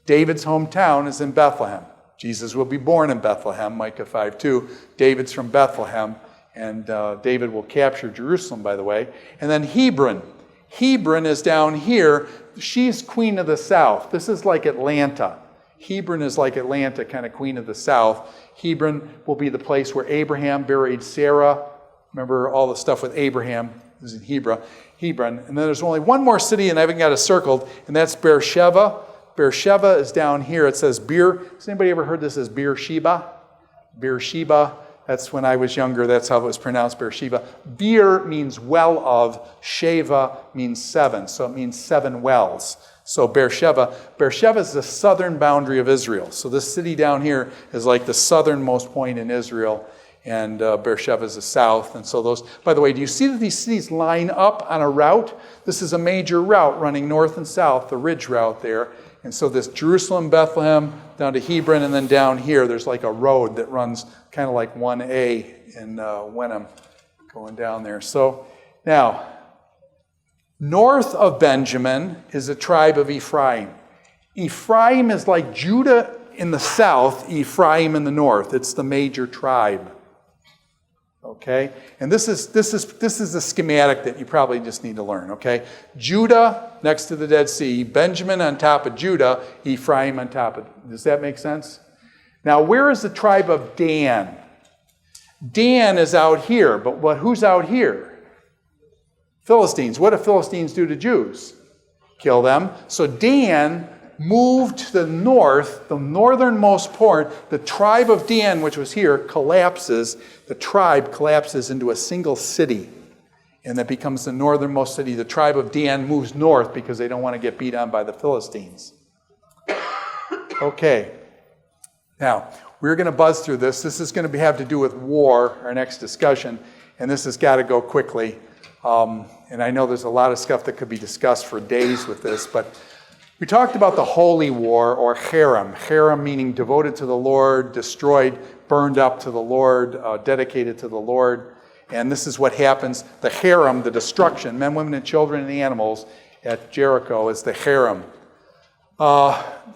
S2: David's hometown is in Bethlehem. Jesus will be born in Bethlehem, Micah 5:2. David's from Bethlehem, and David will capture Jerusalem, by the way. And then Hebron. Hebron is down here. She's queen of the south. This is like Atlanta. Hebron is like Atlanta, kind of queen of the south. Hebron will be the place where Abraham buried Sarah. Remember all the stuff with Abraham is in Hebron. And then there's only one more city, and I haven't got it circled, and that's Beersheba. Beersheba is down here. It says Has anybody ever heard this as Beersheba? Beersheba. That's when I was younger. That's how it was pronounced, Beersheba. Beer means well of. Sheva means seven. So it means seven wells. So Beersheba is the southern boundary of Israel. So this city down here is like the southernmost point in Israel, and Beersheba is the south. And so those, by the way, do you see that these cities line up on a route? This is a major route running north and south, the ridge route there. And so this Jerusalem, Bethlehem, down to Hebron, and then down here, there's like a road that runs kind of like 1A in Wenham going down there. So now, north of Benjamin is the tribe of Ephraim. Ephraim is like Judah in the south, Ephraim in the north. It's the major tribe. Okay? And this is the schematic that you probably just need to learn, okay? Judah next to the Dead Sea, Benjamin on top of Judah, Ephraim on top of. Does that make sense? Now, where is the tribe of Dan? Dan is out here, but who's out here? Philistines. What do Philistines do to Jews? Kill them. So Dan moved to the north, the northernmost point. The tribe of Dan, which was here, collapses. The tribe collapses into a single city, and that becomes the northernmost city. The tribe of Dan moves north because they don't want to get beat on by the Philistines. Okay. Now, we're going to buzz through this. This is going to have to do with war, our next discussion, and this has got to go quickly. And I know there's a lot of stuff that could be discussed for days with this, but we talked about the Holy War, or Cherem. Cherem meaning devoted to the Lord, destroyed, burned up to the Lord, dedicated to the Lord. And this is what happens. The Cherem, the destruction, men, women, and children, and animals at Jericho is the Cherem.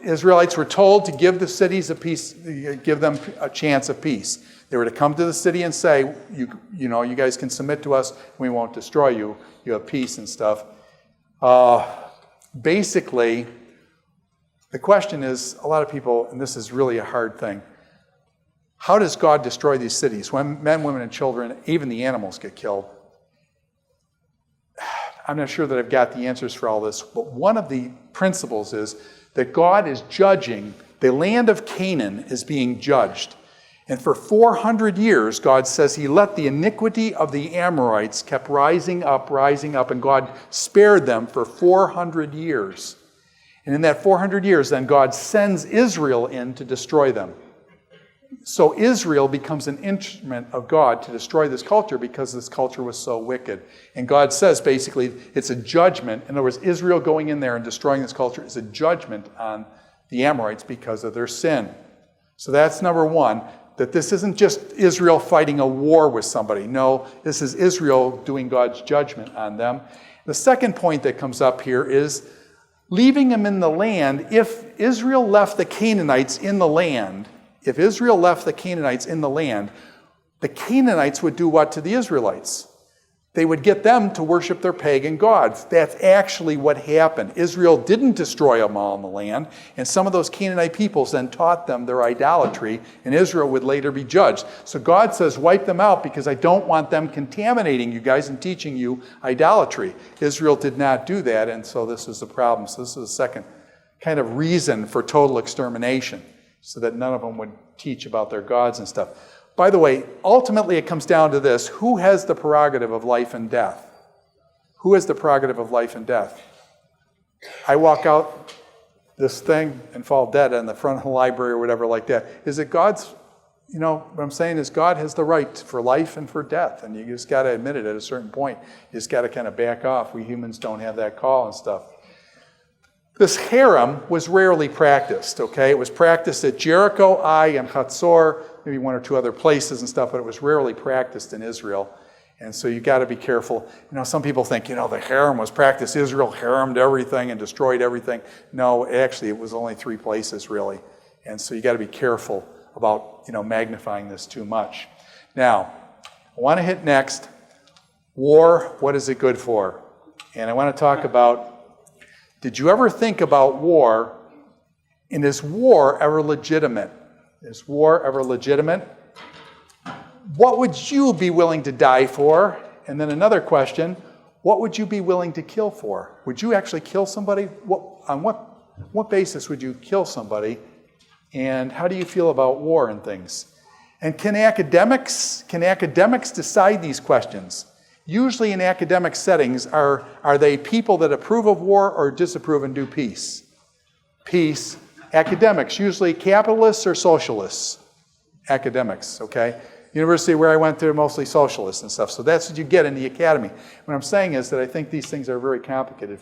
S2: Israelites were told to give the cities a peace, give them a chance of peace. They were to come to the city and say, you guys can submit to us, we won't destroy you. You have peace and stuff. Basically, the question is, a lot of people, and this is really a hard thing, how does God destroy these cities when men, women, and children, even the animals get killed? I'm not sure that I've got the answers for all this, but one of the principles is that God is judging The land of Canaan is being judged. And for 400 years, God says he let the iniquity of the Amorites kept rising up, and God spared them for 400 years. And in that 400 years, then God sends Israel in to destroy them. So Israel becomes an instrument of God to destroy this culture because this culture was so wicked. And God says basically it's a judgment. In other words, Israel going in there and destroying this culture is a judgment on the Amorites because of their sin. So that's number one, that this isn't just Israel fighting a war with somebody. No, this is Israel doing God's judgment on them. The second point that comes up here is leaving them in the land. If Israel left the Canaanites in the land, the Canaanites would do what to the Israelites? They would get them to worship their pagan gods. That's actually what happened. Israel didn't destroy them all in the land, and some of those Canaanite peoples then taught them their idolatry, and Israel would later be judged. So God says, wipe them out because I don't want them contaminating you guys and teaching you idolatry. Israel did not do that, and so this is the problem. So this is the second kind of reason for total extermination, so that none of them would teach about their gods and stuff. By the way, ultimately it comes down to this. Who has the prerogative of life and death? Who has the prerogative of life and death? I walk out this thing and fall dead in the front of the library or whatever like that. Is it God's, what I'm saying is God has the right for life and for death. And you just got to admit it at a certain point. You just got to kind of back off. We humans don't have that call and stuff. This harem was rarely practiced, okay? It was practiced at Jericho, Ai, and Hatzor, maybe one or two other places and stuff, but it was rarely practiced in Israel. And so you got to be careful. Some people think, the harem was practiced. Israel haremed everything and destroyed everything. No, actually, it was only 3 places, really. And so you got to be careful about, magnifying this too much. Now, I want to hit next, war, what is it good for? And I want to talk about, did you ever think about war, and is war ever legitimate? Is war ever legitimate? What would you be willing to die for? And then another question, what would you be willing to kill for? Would you actually kill somebody? On what basis would you kill somebody? And how do you feel about war and things? And can academics decide these questions? Usually in academic settings, are they people that approve of war or disapprove and do peace? Peace. Academics, usually capitalists or socialists? Academics, okay? University where I went to, mostly socialists and stuff. So that's what you get in the academy. What I'm saying is that I think these things are very complicated.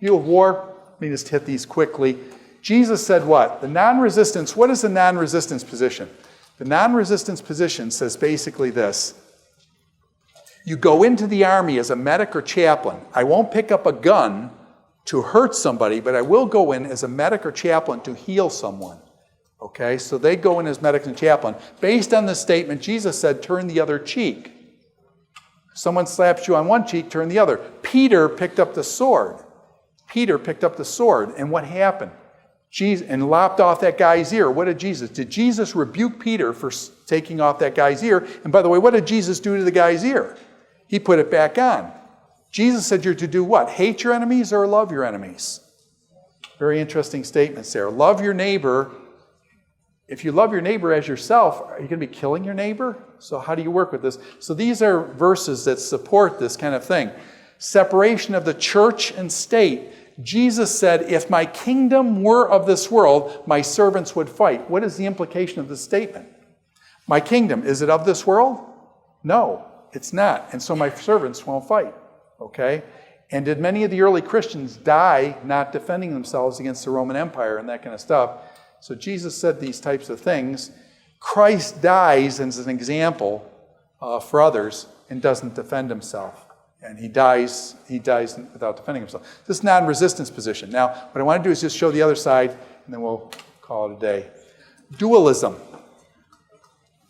S2: View of war, let me just hit these quickly. Jesus said what? The non-resistance, what is the non-resistance position? The non-resistance position says basically this. You go into the army as a medic or chaplain. I won't pick up a gun to hurt somebody, but I will go in as a medic or chaplain to heal someone. Okay, so they go in as medics and chaplain. Based on this statement, Jesus said, turn the other cheek. Someone slaps you on one cheek, turn the other. Peter picked up the sword. And what happened? And lopped off that guy's ear. What did Jesus? Did Jesus rebuke Peter for taking off that guy's ear? And by the way, what did Jesus do to the guy's ear? He put it back on. Jesus said you're to do what? Hate your enemies or love your enemies? Very interesting statements there. Love your neighbor. If you love your neighbor as yourself, are you going to be killing your neighbor? So how do you work with this? So these are verses that support this kind of thing. Separation of the church and state. Jesus said, if my kingdom were of this world, my servants would fight. What is the implication of this statement? My kingdom, is it of this world? No, it's not. And so my servants won't fight. Okay? And did many of the early Christians die not defending themselves against the Roman Empire and that kind of stuff? So Jesus said these types of things. Christ dies as an example for others and doesn't defend himself. And he dies without defending himself. This non-resistance position. Now, what I want to do is just show the other side, and then we'll call it a day. Dualism.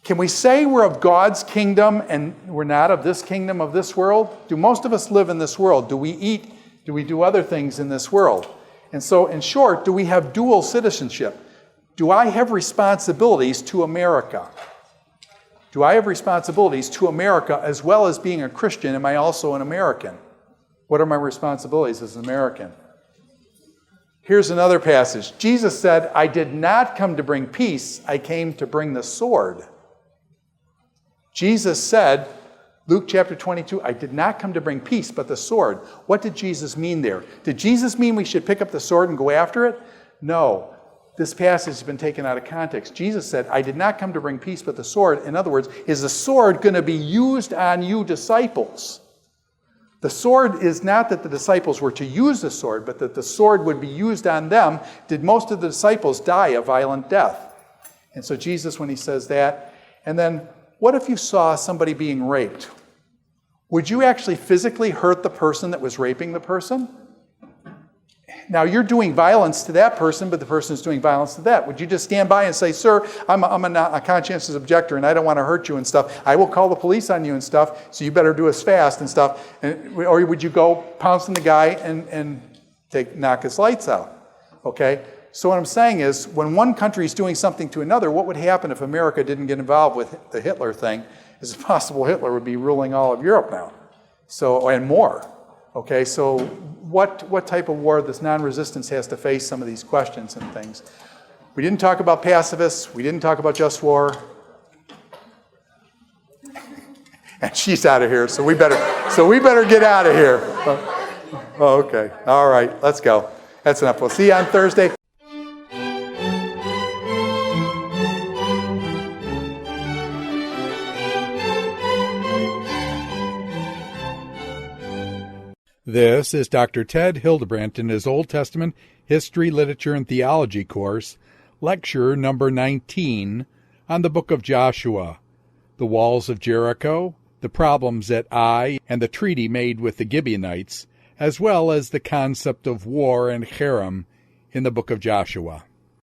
S2: Can we say we're of God's kingdom and we're not of this kingdom of this world? Do most of us live in this world? Do we eat? Do we do other things in this world? And so, in short, do we have dual citizenship? Do I have responsibilities to America? Do I have responsibilities to America as well as being a Christian? Am I also an American? What are my responsibilities as an American? Here's another passage. Jesus said, I did not come to bring peace, I came to bring the sword. Jesus said, Luke chapter 22, I did not come to bring peace, but the sword. What did Jesus mean there? Did Jesus mean we should pick up the sword and go after it? No. This passage has been taken out of context. Jesus said, I did not come to bring peace, but the sword. In other words, is the sword going to be used on you disciples? The sword is not that the disciples were to use the sword, but that the sword would be used on them. Did most of the disciples die a violent death? And so Jesus, when he says that, and then what if you saw somebody being raped? Would you actually physically hurt the person that was raping the person? Now, you're doing violence to that person, but the person is doing violence to that. Would you just stand by and say, sir, I'm a conscientious objector and I don't want to hurt you and stuff. I will call the police on you and stuff, so you better do us fast and stuff. Or would you go pounce on the guy and knock his lights out? Okay? So what I'm saying is, when one country is doing something to another, what would happen if America didn't get involved with the Hitler thing? It's possible Hitler would be ruling all of Europe now, and more. Okay, so what type of war this non-resistance has to face some of these questions and things. We didn't talk about pacifists. We didn't talk about just war. And she's out of here, so we better get out of here. Oh, okay. All right, let's go. That's enough. We'll see you on Thursday.
S1: This is Dr. Ted Hildebrandt in his Old Testament History, Literature, and Theology course, lecture number 19 on the book of Joshua, the walls of Jericho, the problems at Ai, and the treaty made with the Gibeonites, as well as the concept of war and cherem in the book of Joshua.